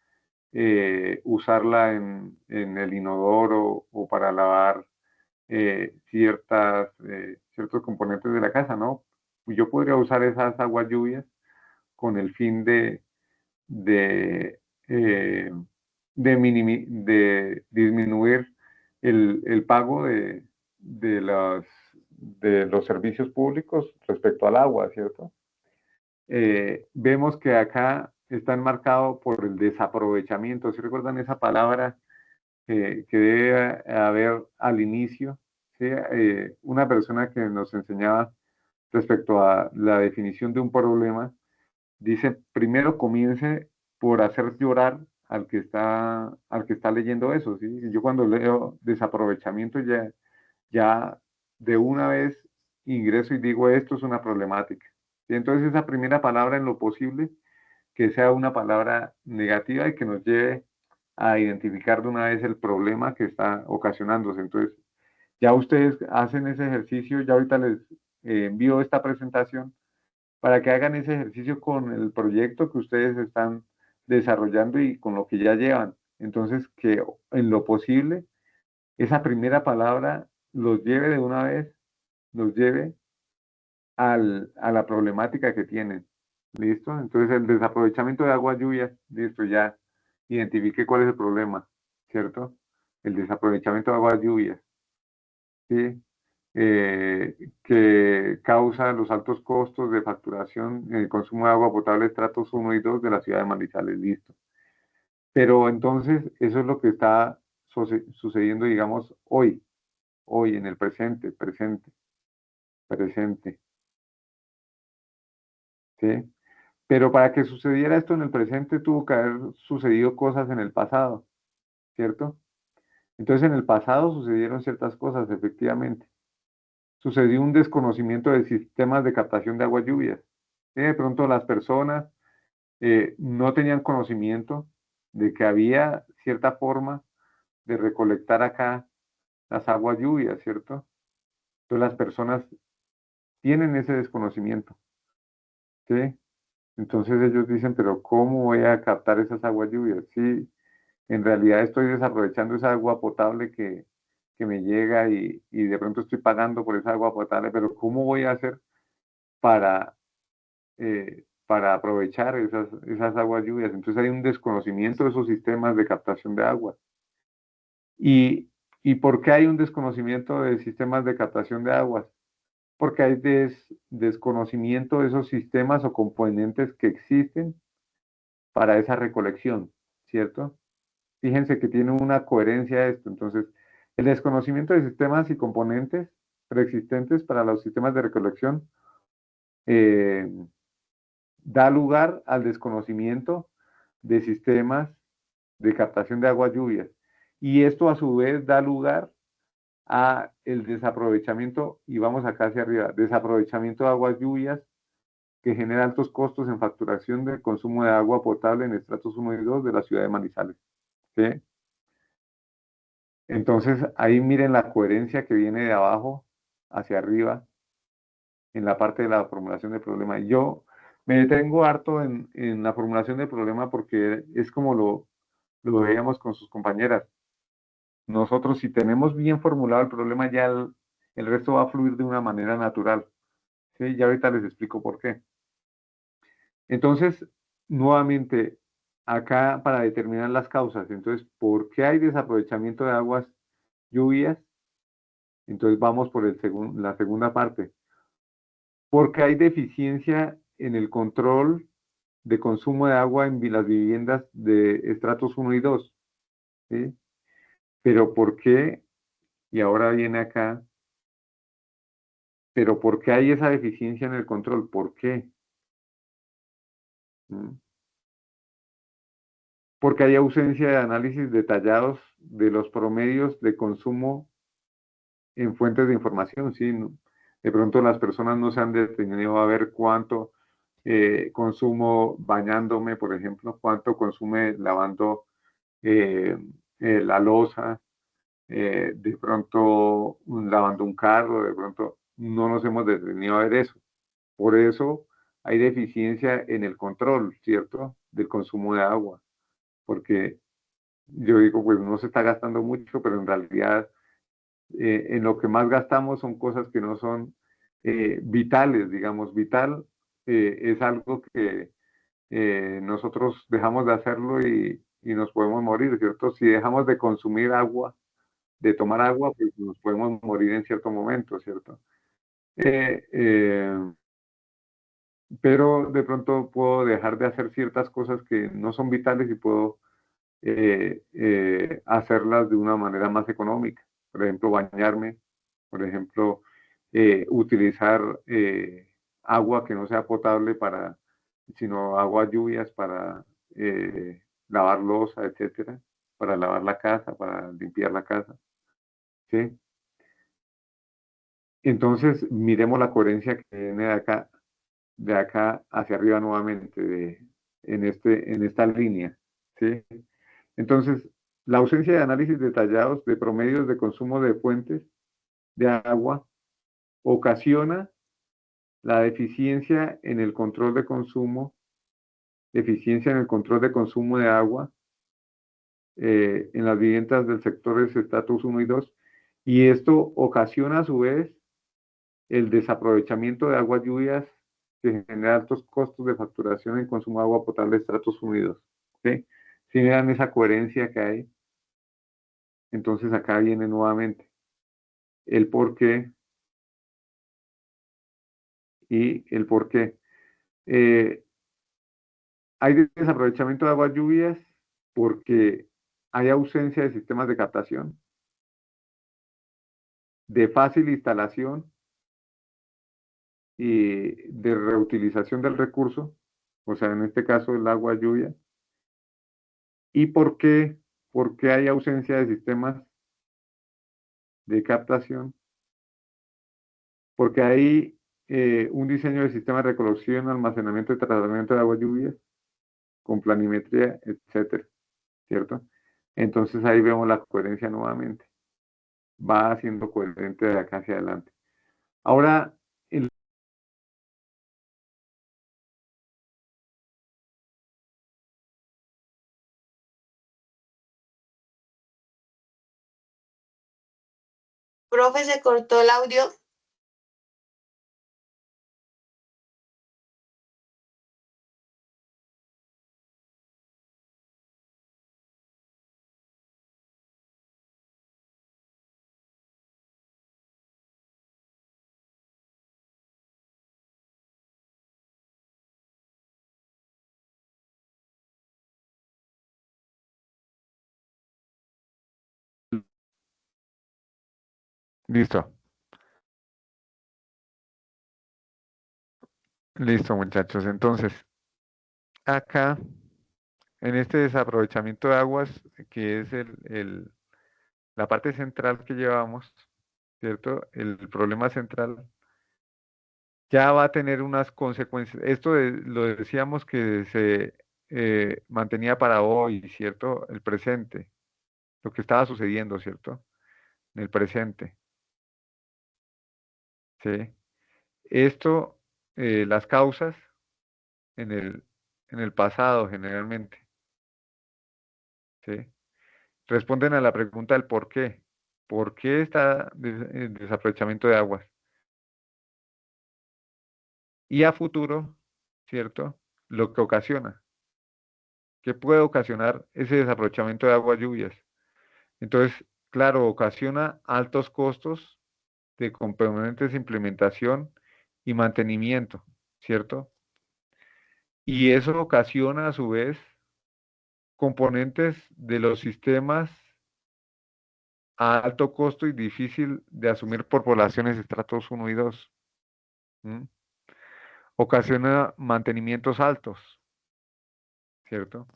usarla en el inodoro o para lavar ciertos componentes de la casa, ¿no? Yo podría usar esas aguas lluvias con el fin de, eh, de disminuir el pago de los servicios públicos respecto al agua, ¿cierto? Vemos que acá está enmarcado por el desaprovechamiento. ¿Sí recuerdan esa palabra que debe haber al inicio? ¿Sí? Una persona que nos enseñaba respecto a la definición de un problema, dice, primero comience por hacer llorar al que está leyendo eso, ¿sí? Yo cuando leo desaprovechamiento ya de una vez ingreso y digo, esto es una problemática. Y entonces esa primera palabra en lo posible, que sea una palabra negativa y que nos lleve a identificar de una vez el problema que está ocasionándose. Entonces, ya ustedes hacen ese ejercicio, ya ahorita les envío esta presentación para que hagan ese ejercicio con el proyecto que ustedes están desarrollando y con lo que ya llevan. Entonces, que en lo posible, esa primera palabra los lleve de una vez, los lleve a la problemática que tienen. ¿Listo? Entonces, el desaprovechamiento de agua lluvia, listo, ya identifique cuál es el problema, ¿cierto? El desaprovechamiento de agua lluvia, ¿sí? Que causa los altos costos de facturación en el consumo de agua potable estratos 1 y 2 de la ciudad de Manizales, listo. Pero entonces, eso es lo que está sucediendo, digamos, hoy, en el presente, ¿sí? Pero para que sucediera esto en el presente, tuvo que haber sucedido cosas en el pasado, ¿cierto? Entonces, en el pasado sucedieron ciertas cosas, efectivamente. Sucedió un desconocimiento de sistemas de captación de agua lluvias. De pronto las personas no tenían conocimiento de que había cierta forma de recolectar acá las aguas lluvias, ¿cierto? Entonces las personas tienen ese desconocimiento, ¿sí? Entonces ellos dicen, pero ¿cómo voy a captar esas aguas lluvias? Sí, en realidad estoy desaprovechando esa agua potable que me llega y de pronto estoy pagando por esa agua potable, pero ¿cómo voy a hacer para, para aprovechar esas aguas lluvias? Entonces hay un desconocimiento de esos sistemas de captación de agua. ¿Y por qué hay un desconocimiento de sistemas de captación de aguas? Porque hay desconocimiento de esos sistemas o componentes que existen para esa recolección, ¿cierto? Fíjense que tiene una coherencia esto. Entonces, el desconocimiento de sistemas y componentes preexistentes para los sistemas de recolección eh, da lugar al desconocimiento de sistemas de captación de aguas lluvias. Y esto a su vez da lugar a el desaprovechamiento, y vamos acá hacia arriba, desaprovechamiento de aguas lluvias que genera altos costos en facturación del consumo de agua potable en estratos 1 y 2 de la ciudad de Manizales. ¿Sí? Entonces, ahí miren la coherencia que viene de abajo hacia arriba en la parte de la formulación del problema. Yo me detengo harto en la formulación del problema porque es como lo veíamos con sus compañeras. Nosotros, si tenemos bien formulado el problema, ya el resto va a fluir de una manera natural. ¿Sí? Ya ahorita les explico por qué. Entonces, nuevamente, acá para determinar las causas. Entonces, ¿por qué hay desaprovechamiento de aguas lluvias? Entonces, vamos por la segunda parte. Porque hay deficiencia en el control de consumo de agua en las viviendas de estratos 1 y 2. ¿Sí? Pero ¿por qué? Y ahora viene acá. Pero ¿por qué hay esa deficiencia en el control? ¿Por qué? ¿Mm? Porque hay ausencia de análisis detallados de los promedios de consumo en fuentes de información, ¿sí? De pronto las personas no se han detenido a ver cuánto consumo bañándome, por ejemplo, cuánto consume lavando la loza, de pronto lavando un carro, de pronto no nos hemos detenido a ver eso. Por eso hay deficiencia en el control, ¿cierto? Del consumo de agua, porque yo digo, pues no se está gastando mucho, pero en realidad en lo que más gastamos son cosas que no son vitales, digamos. Vital es algo que nosotros dejamos de hacerlo y nos podemos morir, ¿cierto? Si dejamos de consumir agua, de tomar agua, pues nos podemos morir en cierto momento, ¿cierto? Eh, eh, pero de pronto puedo dejar de hacer ciertas cosas que no son vitales y puedo hacerlas de una manera más económica. Por ejemplo, bañarme, por ejemplo, utilizar agua que no sea potable sino agua lluvias para lavar loza, etcétera, para lavar la casa, para limpiar la casa, ¿sí? Entonces, miremos la coherencia que viene de acá hacia arriba nuevamente, en esta línea, ¿sí? Entonces, la ausencia de análisis detallados de promedios de consumo de fuentes de agua ocasiona la deficiencia en el control de consumo eficiencia en el control de consumo de agua en las viviendas del sector de estatus 1 y 2, y esto ocasiona a su vez el desaprovechamiento de aguas lluvias que genera altos costos de facturación en consumo de agua potable de estratos 1 y 2. ¿Sí? Si miran esa coherencia que hay, entonces acá viene nuevamente el por qué y el por qué. Hay desaprovechamiento de aguas lluvias porque hay ausencia de sistemas de captación, de fácil instalación y de reutilización del recurso, o sea, en este caso el agua lluvia. ¿Y por qué? Porque hay ausencia de sistemas de captación, porque hay un diseño de sistemas de recolección, almacenamiento y tratamiento de agua lluvia con planimetría, etcétera, ¿cierto? Entonces ahí vemos la coherencia nuevamente. Va siendo coherente de acá hacia adelante. Ahora, el
Profe, se cortó el audio.
listo, listo, muchachos. Entonces, acá, en este desaprovechamiento de aguas, que es la parte central que llevamos, ¿cierto? El problema central ya va a tener unas consecuencias. Lo decíamos que se mantenía para hoy, ¿cierto? El presente, lo que estaba sucediendo, ¿cierto? En el presente, ¿sí? Esto, las causas en el pasado generalmente, ¿sí? Responden a la pregunta del por qué. ¿Por qué está el desaprovechamiento de aguas? Y a futuro, ¿cierto? Lo que ocasiona. ¿Qué puede ocasionar ese desaprovechamiento de aguas lluvias? Entonces, claro, ocasiona altos costos de componentes de implementación y mantenimiento, ¿cierto? Y eso ocasiona a su vez componentes de los sistemas a alto costo y difícil de asumir por poblaciones de estratos 1 y 2. ¿Mm? Ocasiona mantenimientos altos, ¿cierto?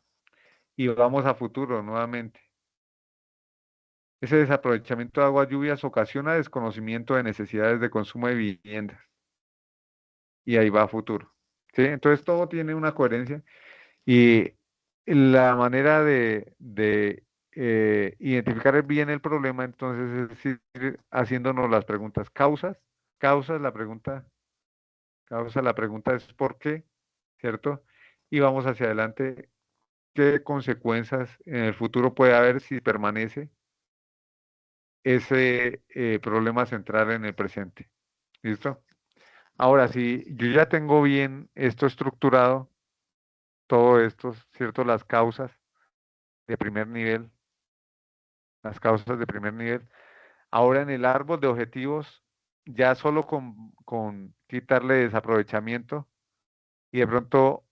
Y vamos a futuro nuevamente. Ese desaprovechamiento de aguas lluvias ocasiona desconocimiento de necesidades de consumo de viviendas. Y ahí va a futuro. ¿Sí? Entonces todo tiene una coherencia y la manera de identificar bien el problema, entonces es ir haciéndonos las preguntas. Causas, la pregunta es ¿por qué? ¿Cierto? Y vamos hacia adelante. ¿Qué consecuencias en el futuro puede haber si permanece ese problema central en el presente? ¿Listo? Ahora, si yo ya tengo bien esto estructurado, todo esto, ¿cierto? De primer nivel, las causas de primer nivel. Ahora en el árbol de objetivos, ya solo con quitarle desaprovechamiento y de pronto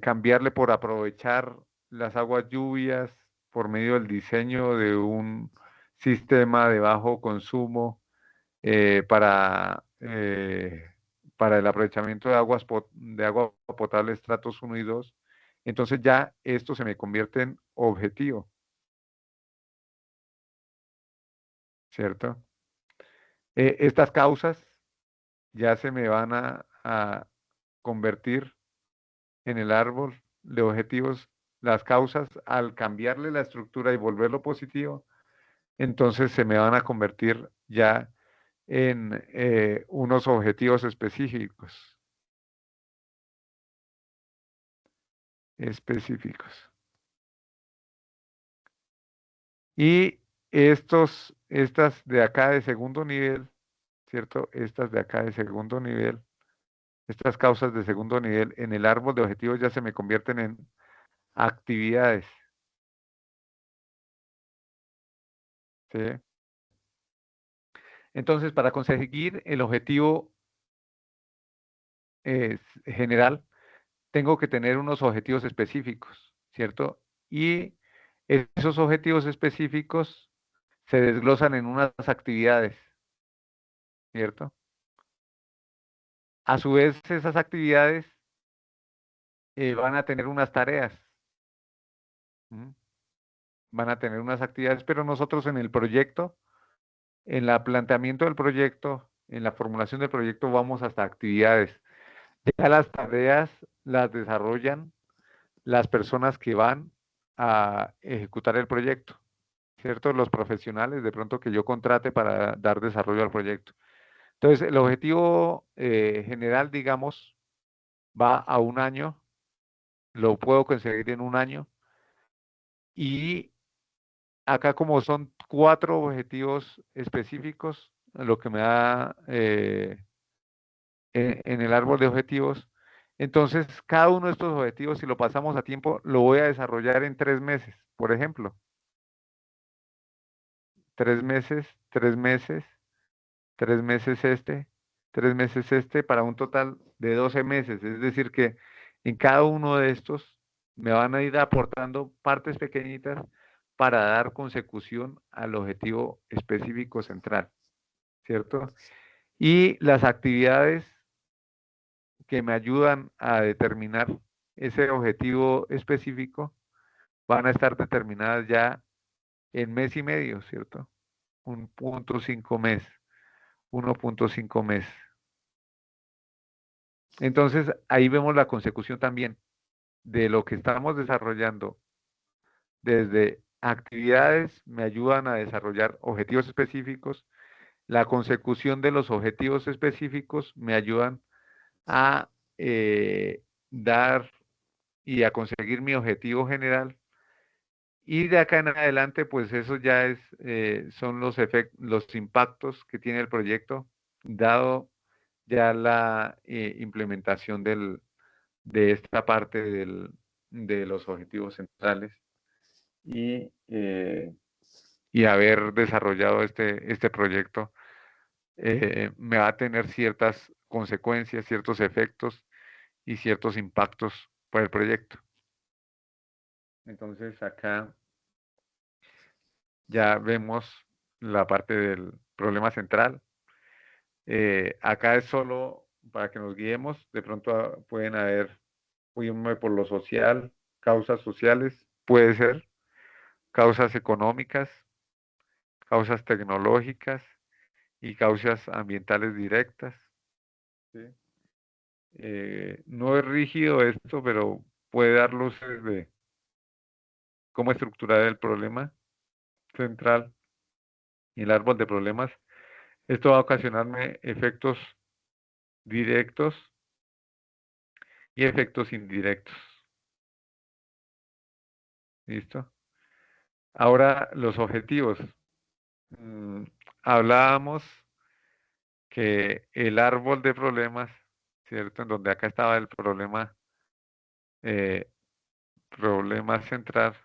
cambiarle por aprovechar las aguas lluvias por medio del diseño de un sistema de bajo consumo para el aprovechamiento de de agua potable estratos 1 y 2. Entonces ya esto se me convierte en objetivo, ¿cierto? Estas causas ya se me van a convertir en el árbol de objetivos. Las causas, al cambiarle la estructura y volverlo positivo, entonces se me van a convertir ya en unos objetivos específicos. específicos. Y estas de acá de segundo nivel, ¿cierto? Estas de acá de segundo nivel, estas causas de segundo nivel en el árbol de objetivos ya se me convierten en actividades. ¿Sí? Entonces, para conseguir el objetivo general, tengo que tener unos objetivos específicos, ¿cierto? Y esos objetivos específicos se desglosan en unas actividades, ¿cierto? A su vez, esas actividades van a tener unas tareas, ¿m? Van a tener unas actividades, pero nosotros en el proyecto, en el planteamiento del proyecto, en la formulación del proyecto, vamos hasta actividades. Ya las tareas las desarrollan las personas que van a ejecutar el proyecto, ¿cierto? Los profesionales de pronto que yo contrate para dar desarrollo al proyecto. Entonces, el objetivo general, digamos, va a un año, lo puedo conseguir en un año. Y acá como son 4 objetivos específicos, lo que me da en el árbol de objetivos, entonces cada uno de estos objetivos, si lo pasamos a tiempo, lo voy a desarrollar en 3 meses, por ejemplo. 3 meses, 3 meses, 3 meses 3 meses para un total de 12 meses. Es decir, que en cada uno de estos me van a ir aportando partes pequeñitas para dar consecución al objetivo específico central, ¿cierto? Y las actividades que me ayudan a determinar ese objetivo específico van a estar determinadas ya en mes y medio, ¿cierto? 1.5 mes, 1.5 mes. Entonces, ahí vemos la consecución también de lo que estamos desarrollando. Desde actividades me ayudan a desarrollar objetivos específicos. La consecución de los objetivos específicos me ayudan a dar y a conseguir mi objetivo general. Y de acá en adelante, pues eso ya son los impactos que tiene el proyecto, dado ya la implementación de esta parte de los objetivos centrales y, y haber desarrollado este proyecto me va a tener ciertas consecuencias, ciertos efectos y ciertos impactos para el proyecto. Entonces acá ya vemos la parte del problema central. Acá es solo para que nos guiemos, de pronto pueden haber, irme por lo social, causas sociales, puede ser, causas económicas, causas tecnológicas y causas ambientales directas. ¿Sí? No es rígido esto, pero puede dar luces de cómo estructurar el problema central y el árbol de problemas. Esto va a ocasionarme efectos directos y efectos indirectos. ¿Listo? Ahora los objetivos. Hablábamos que el árbol de problemas, ¿cierto? En donde acá estaba el eh, problema central,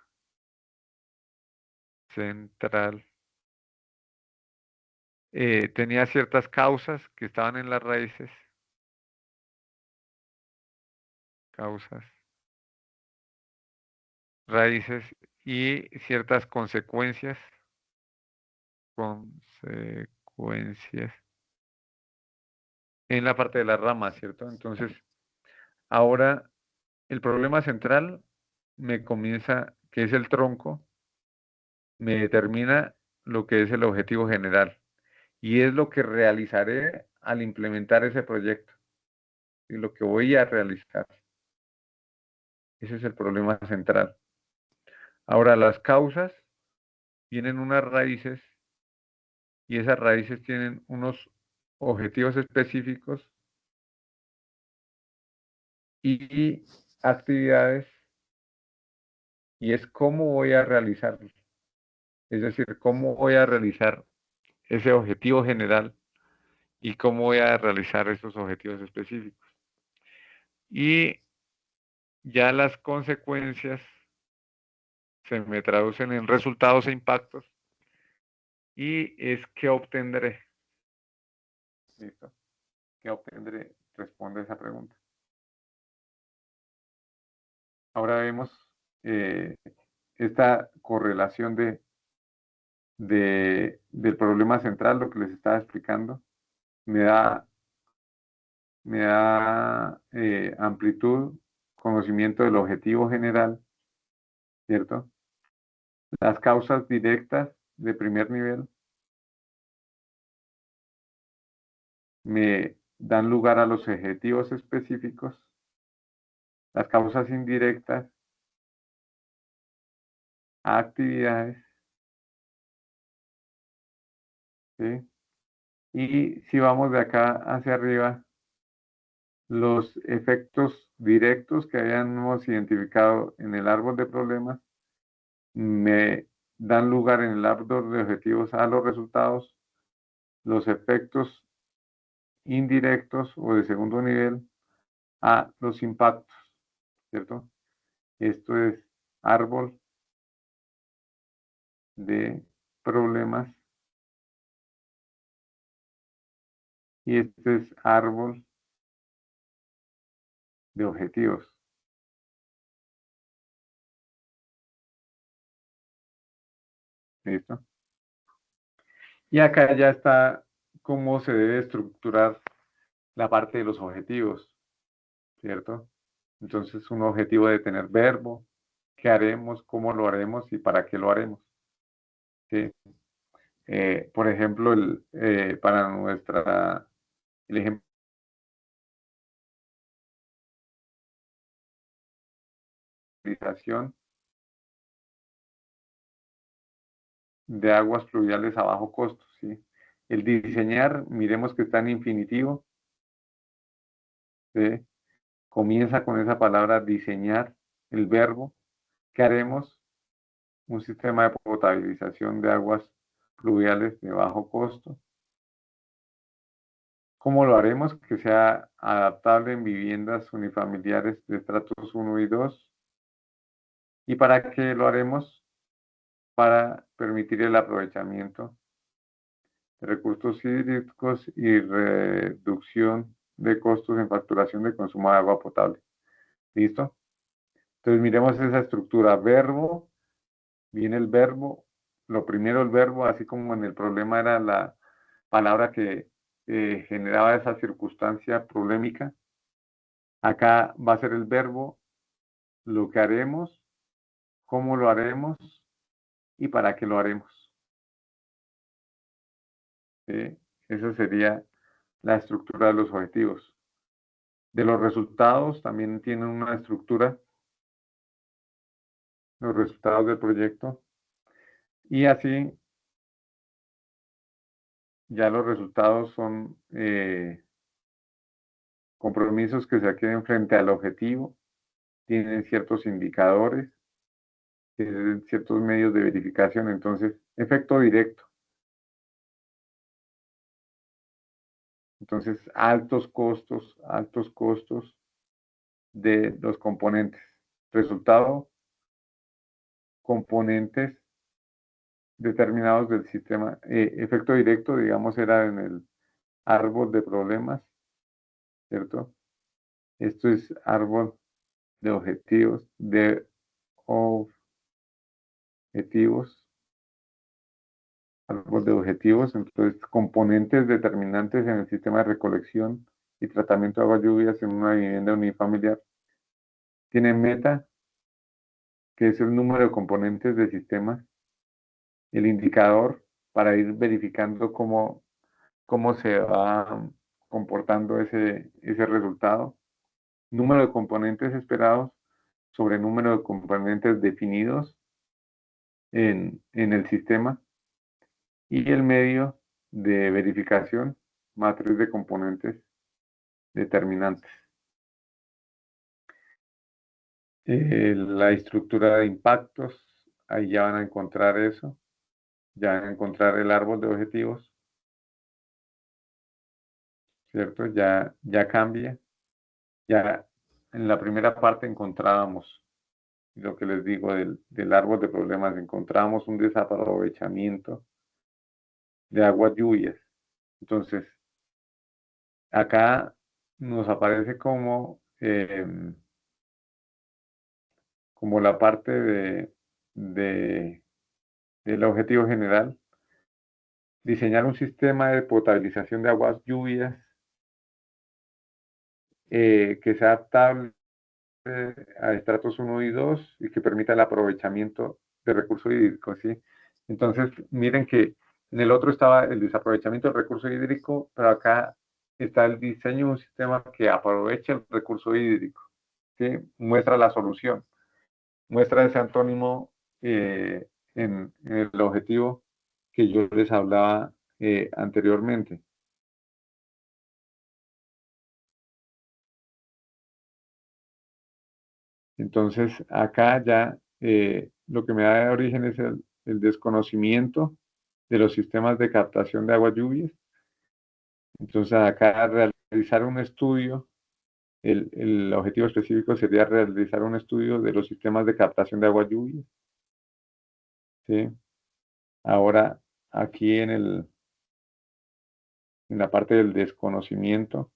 tenía ciertas causas que estaban en las raíces, causas, raíces y ciertas consecuencias en la parte de las ramas, ¿cierto? Entonces, ahora el problema central me comienza, que es el tronco, me determina lo que es el objetivo general y es lo que realizaré al implementar ese proyecto y lo que voy a realizar. Ese es el problema central. Ahora, las causas tienen unas raíces y esas raíces tienen unos objetivos específicos y actividades y es cómo voy a realizarlo. Es decir, cómo voy a realizar ese objetivo general y cómo voy a realizar esos objetivos específicos. Y ya las consecuencias se me traducen en resultados e impactos y es qué obtendré. ¿Listo? ¿Qué obtendré? Responde esa pregunta. Ahora vemos esta correlación del problema central, lo que les estaba explicando. Me da amplitud, conocimiento del objetivo general, ¿cierto? Las causas directas de primer nivel me dan lugar a los objetivos específicos. Las causas indirectas a actividades, ¿sí? Y si vamos de acá hacia arriba, los efectos directos que habíamos identificado en el árbol de problemas me dan lugar en el árbol de objetivos a los resultados, los efectos indirectos o de segundo nivel a los impactos, ¿cierto? Esto es árbol de problemas y este es árbol de objetivos. ¿Listo? Y acá ya está cómo se debe estructurar la parte de los objetivos, ¿cierto? Entonces, un objetivo de tener verbo, qué haremos, cómo lo haremos y para qué lo haremos. ¿Sí? Por ejemplo, para el ejemplo de utilización de aguas pluviales a bajo costo, ¿sí? El diseñar, miremos que está en infinitivo, ¿sí? Comienza con esa palabra diseñar, el verbo. ¿Qué haremos? Un sistema de potabilización de aguas pluviales de bajo costo. ¿Cómo lo haremos? Que sea adaptable en viviendas unifamiliares de estratos 1 y 2. ¿Y para qué lo haremos? Para permitir el aprovechamiento de recursos hídricos y reducción de costos en facturación de consumo de agua potable. ¿Listo? Entonces miremos esa estructura. Verbo, viene el verbo, lo primero el verbo, así como en el problema era la palabra que generaba esa circunstancia problemática. Acá va a ser el verbo, lo que haremos, cómo lo haremos y para qué lo haremos. ¿Sí? Esa sería la estructura de los objetivos. De los resultados también tienen una estructura, los resultados del proyecto. Y así ya los resultados son compromisos que se adquieren frente al objetivo, tienen ciertos indicadores, tienen ciertos medios de verificación, entonces, efecto directo. Entonces, altos costos de los componentes. Resultado, componentes determinados del sistema. Efecto directo, digamos, era en el árbol de problemas, ¿cierto? Esto es árbol de objetivos, árbol de objetivos, entonces componentes determinantes en el sistema de recolección y tratamiento de aguas lluvias en una vivienda unifamiliar. Tiene meta, que es el número de componentes del sistema, el indicador para ir verificando cómo se va comportando ese resultado, número de componentes esperados sobre número de componentes definidos en el sistema y el medio de verificación, matriz de componentes determinantes. La estructura de impactos, ahí ya van a encontrar eso, ya van a encontrar el árbol de objetivos, ¿cierto? Ya cambia. Ya en la primera parte encontrábamos lo que les digo del árbol de problemas, encontrábamos un desaprovechamiento de aguas lluvias. Entonces, acá nos aparece como la parte del objetivo general, diseñar un sistema de potabilización de aguas lluvias que sea adaptable a estratos 1 y 2 y que permita el aprovechamiento de recursos hídricos, ¿sí? Entonces, miren que en el otro estaba el desaprovechamiento del recurso hídrico, pero acá está el diseño de un sistema que aproveche el recurso hídrico, ¿sí? Muestra la solución, muestra ese antónimo en el objetivo que yo les hablaba anteriormente. Entonces, acá ya lo que me da origen es el desconocimiento de los sistemas de captación de aguas lluvias. Entonces, acá realizar un estudio, el objetivo específico sería realizar un estudio de los sistemas de captación de aguas lluvias. ¿Sí? Ahora, aquí en la parte del desconocimiento,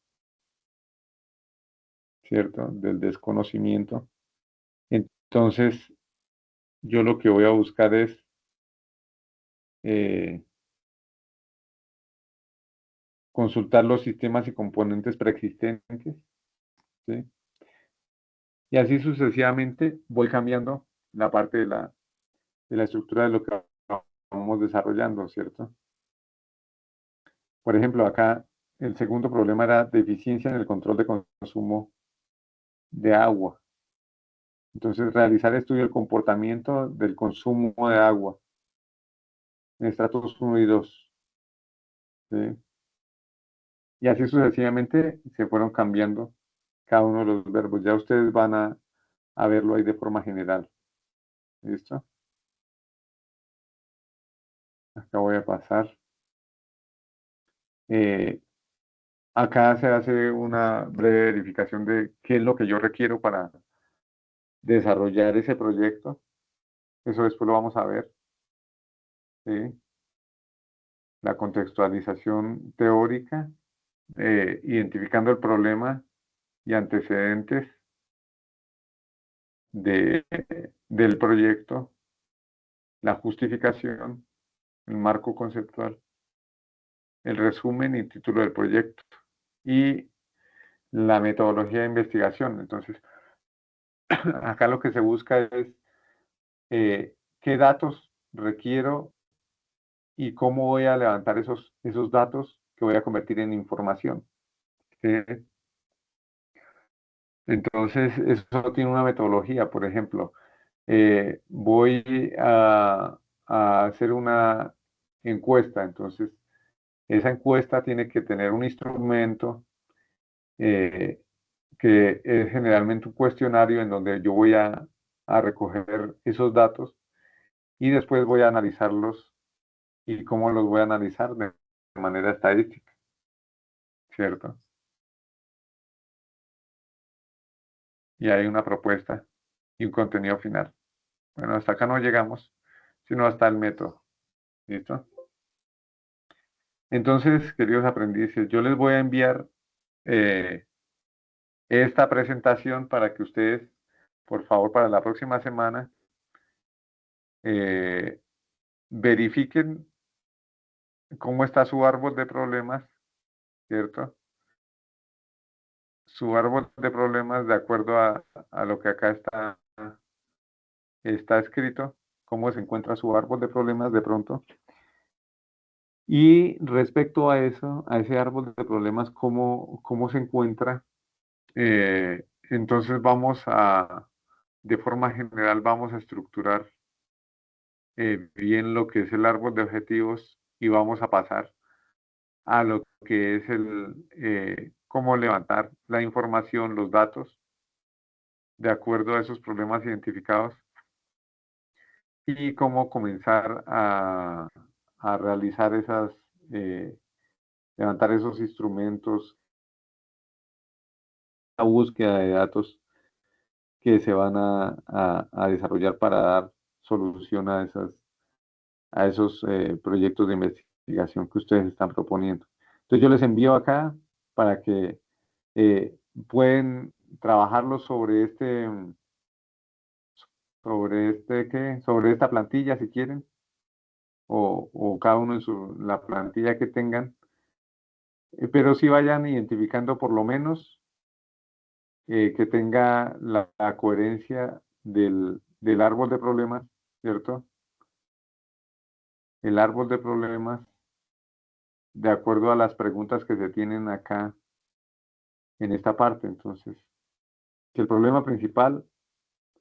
¿cierto? Del desconocimiento. Entonces, yo lo que voy a buscar es eh, consultar los sistemas y componentes preexistentes, ¿sí? Y así sucesivamente voy cambiando la parte de la estructura de lo que vamos desarrollando, ¿cierto? Por ejemplo, acá el segundo problema era deficiencia en el control de consumo de agua. Entonces, realizar estudio del comportamiento del consumo de agua en estratos 1 y 2, ¿sí? Y así sucesivamente se fueron cambiando cada uno de los verbos. Ya ustedes van a verlo ahí de forma general. ¿Listo? Acá voy a pasar. Eh, Acá se hace una breve verificación de qué es lo que yo requiero para desarrollar ese proyecto. Eso después lo vamos a ver. ¿Sí? La contextualización teórica, identificando el problema y antecedentes del proyecto, la justificación, el marco conceptual, el resumen y título del proyecto y la metodología de investigación. Entonces, acá lo que se busca es qué datos requiero y cómo voy a levantar esos datos que voy a convertir en información. ¿Sí? Entonces, eso tiene una metodología. Por ejemplo, voy a hacer una encuesta. Entonces, esa encuesta tiene que tener un instrumento eh, que es generalmente un cuestionario en donde yo voy a recoger esos datos y después voy a analizarlos. ¿Y cómo los voy a analizar? De manera estadística, ¿cierto? Y hay una propuesta y un contenido final. Bueno, hasta acá no llegamos, sino hasta el método. ¿Listo? Entonces, queridos aprendices, yo les voy a enviar eh, esta presentación para que ustedes, por favor, para la próxima semana, eh, verifiquen cómo está su árbol de problemas, ¿cierto? Su árbol de problemas de acuerdo a lo que acá está escrito, cómo se encuentra su árbol de problemas de pronto. Y respecto a eso, a ese árbol de problemas, cómo se encuentra, entonces de forma general, vamos a estructurar bien lo que es el árbol de objetivos y vamos a pasar a lo que es cómo levantar la información, los datos de acuerdo a esos problemas identificados y cómo comenzar a realizar levantar esos instrumentos, la búsqueda de datos que se van a desarrollar para dar solución a esos proyectos de investigación que ustedes están proponiendo. Entonces yo les envío acá para que eh, pueden trabajarlo sobre esta plantilla si quieren, o cada uno en la plantilla que tengan, pero sí vayan identificando por lo menos que tenga la coherencia del árbol de problemas, ¿cierto? El árbol de problemas de acuerdo a las preguntas que se tienen acá en esta parte. Entonces, que el problema principal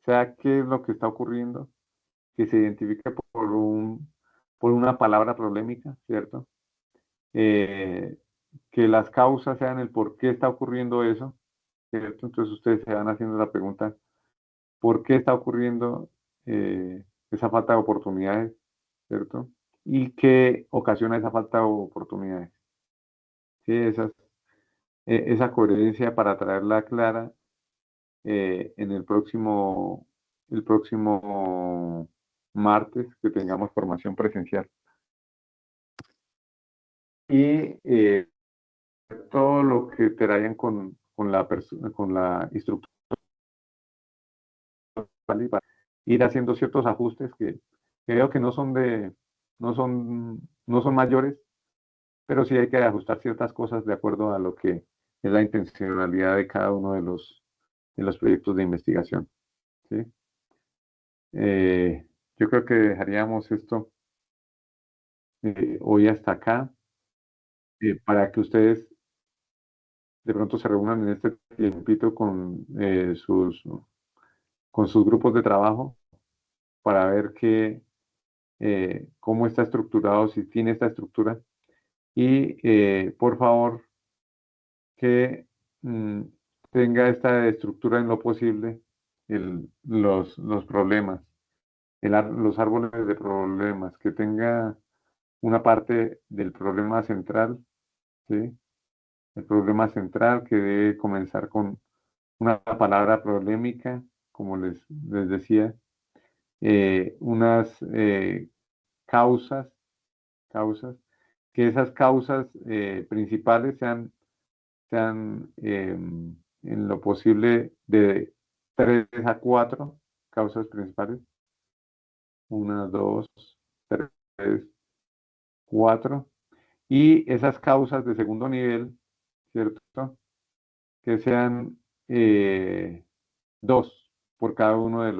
sea qué es lo que está ocurriendo, que se identifique por una palabra problemática, ¿cierto? Que las causas sean el por qué está ocurriendo eso, ¿cierto? Entonces ustedes se van haciendo la pregunta, ¿por qué está ocurriendo esa falta de oportunidades, ¿cierto? ¿Y qué ocasiona esa falta de oportunidades? Sí, esa coherencia para traerla clara en el próximo martes que tengamos formación presencial. Y todo lo que traigan con la instructora para ir haciendo ciertos ajustes que creo que no son mayores, pero sí hay que ajustar ciertas cosas de acuerdo a lo que es la intencionalidad de cada uno de los proyectos de investigación. ¿Sí? Yo creo que dejaríamos esto hoy hasta acá para que ustedes de pronto se reúnan en este tiempito con sus grupos de trabajo para ver cómo está estructurado, si tiene esta estructura. Y por favor, que mm, tenga esta estructura en lo posible, los problemas, los árboles de problemas, que tenga una parte del problema central, ¿sí? El problema central que debe comenzar con una palabra problemática, como les decía, unas causas, causas, que esas causas principales sean en lo posible de 3 a 4 causas principales. 1, 2, 3, 4. Y esas causas de segundo nivel, ¿cierto? Que sean 2 por cada uno de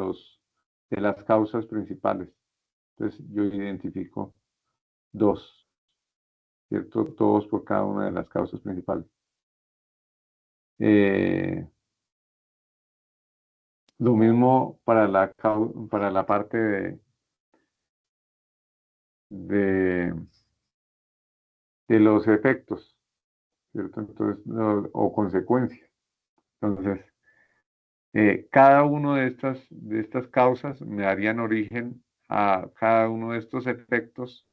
las causas principales. Entonces yo identifico 2, ¿cierto? 2 por cada una de las causas principales. Lo mismo para la parte de, de los efectos, ¿cierto? Entonces, o consecuencias. Entonces, cada uno de estas causas me darían origen a cada uno de estos efectos,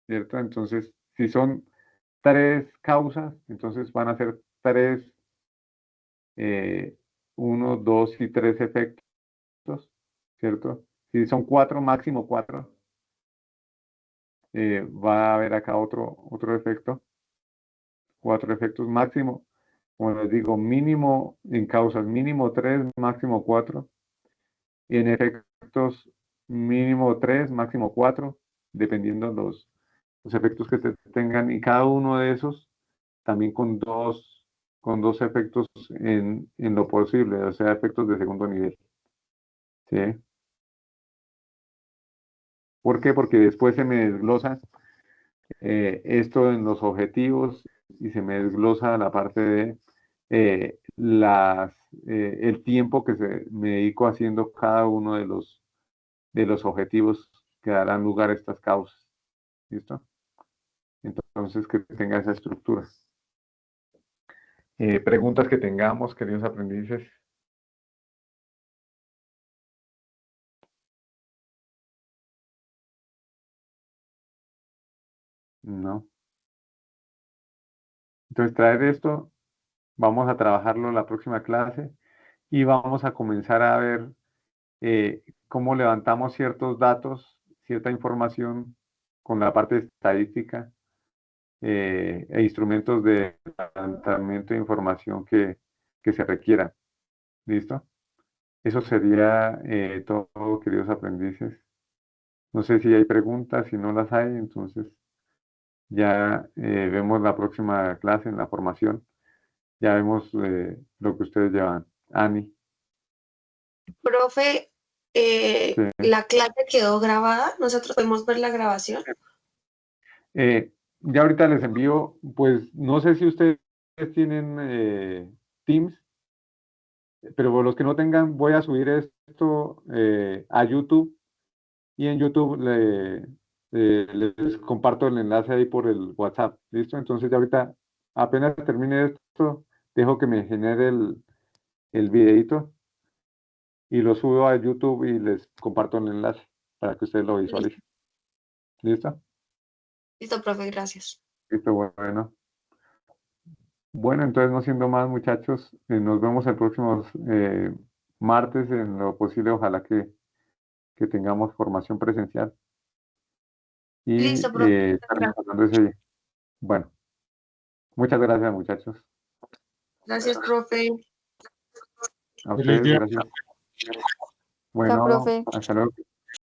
¿cierto? Entonces, si son 3 causas, entonces van a ser 3, 1, 2 y 3 efectos, ¿cierto? Si son 4, máximo 4, va a haber acá otro efecto, 4 efectos máximo, como les digo, mínimo en causas, mínimo 3, máximo 4, y en efectos mínimo 3, máximo 4, dependiendo los efectos que tengan, y cada uno de esos también con dos efectos en lo posible, o sea, efectos de segundo nivel. ¿Sí? ¿Por qué? Porque después se me desglosa esto en los objetivos y se me desglosa la parte de el tiempo que me dedico haciendo cada uno de los objetivos que darán lugar a estas causas. ¿Listo? Entonces, que tenga esa estructura. Preguntas que tengamos, queridos aprendices. No. Entonces, traer esto, vamos a trabajarlo la próxima clase y vamos a comenzar a ver cómo levantamos ciertos datos, cierta información con la parte estadística e instrumentos de levantamiento de información que se requieran. ¿Listo? Eso sería todo, queridos aprendices. No sé si hay preguntas, si no las hay, entonces ya vemos la próxima clase en la formación. Ya vemos lo que ustedes llevan. Ani,
Profe,
sí.
la clase quedó grabada, nosotros podemos ver la grabación.
Ya ahorita les envío, pues no sé si ustedes tienen Teams, pero los que no tengan, voy a subir esto a YouTube y en YouTube les comparto el enlace ahí por el WhatsApp. ¿Listo? Entonces ya ahorita, apenas termine esto, dejo que me genere el videito y lo subo a YouTube y les comparto el enlace para que ustedes lo visualicen. ¿Listo?
Listo, profe, gracias.
Listo, bueno. Bueno, entonces no siendo más, muchachos, nos vemos el próximo martes en lo posible, ojalá que tengamos formación presencial y
Listo, profe.
estaremos hablando ese día. Bueno, muchas gracias, muchachos.
Gracias, profe.
A
Feliz
ustedes,
día.
gracias.
Chao,
Bueno,
profe.
hasta luego.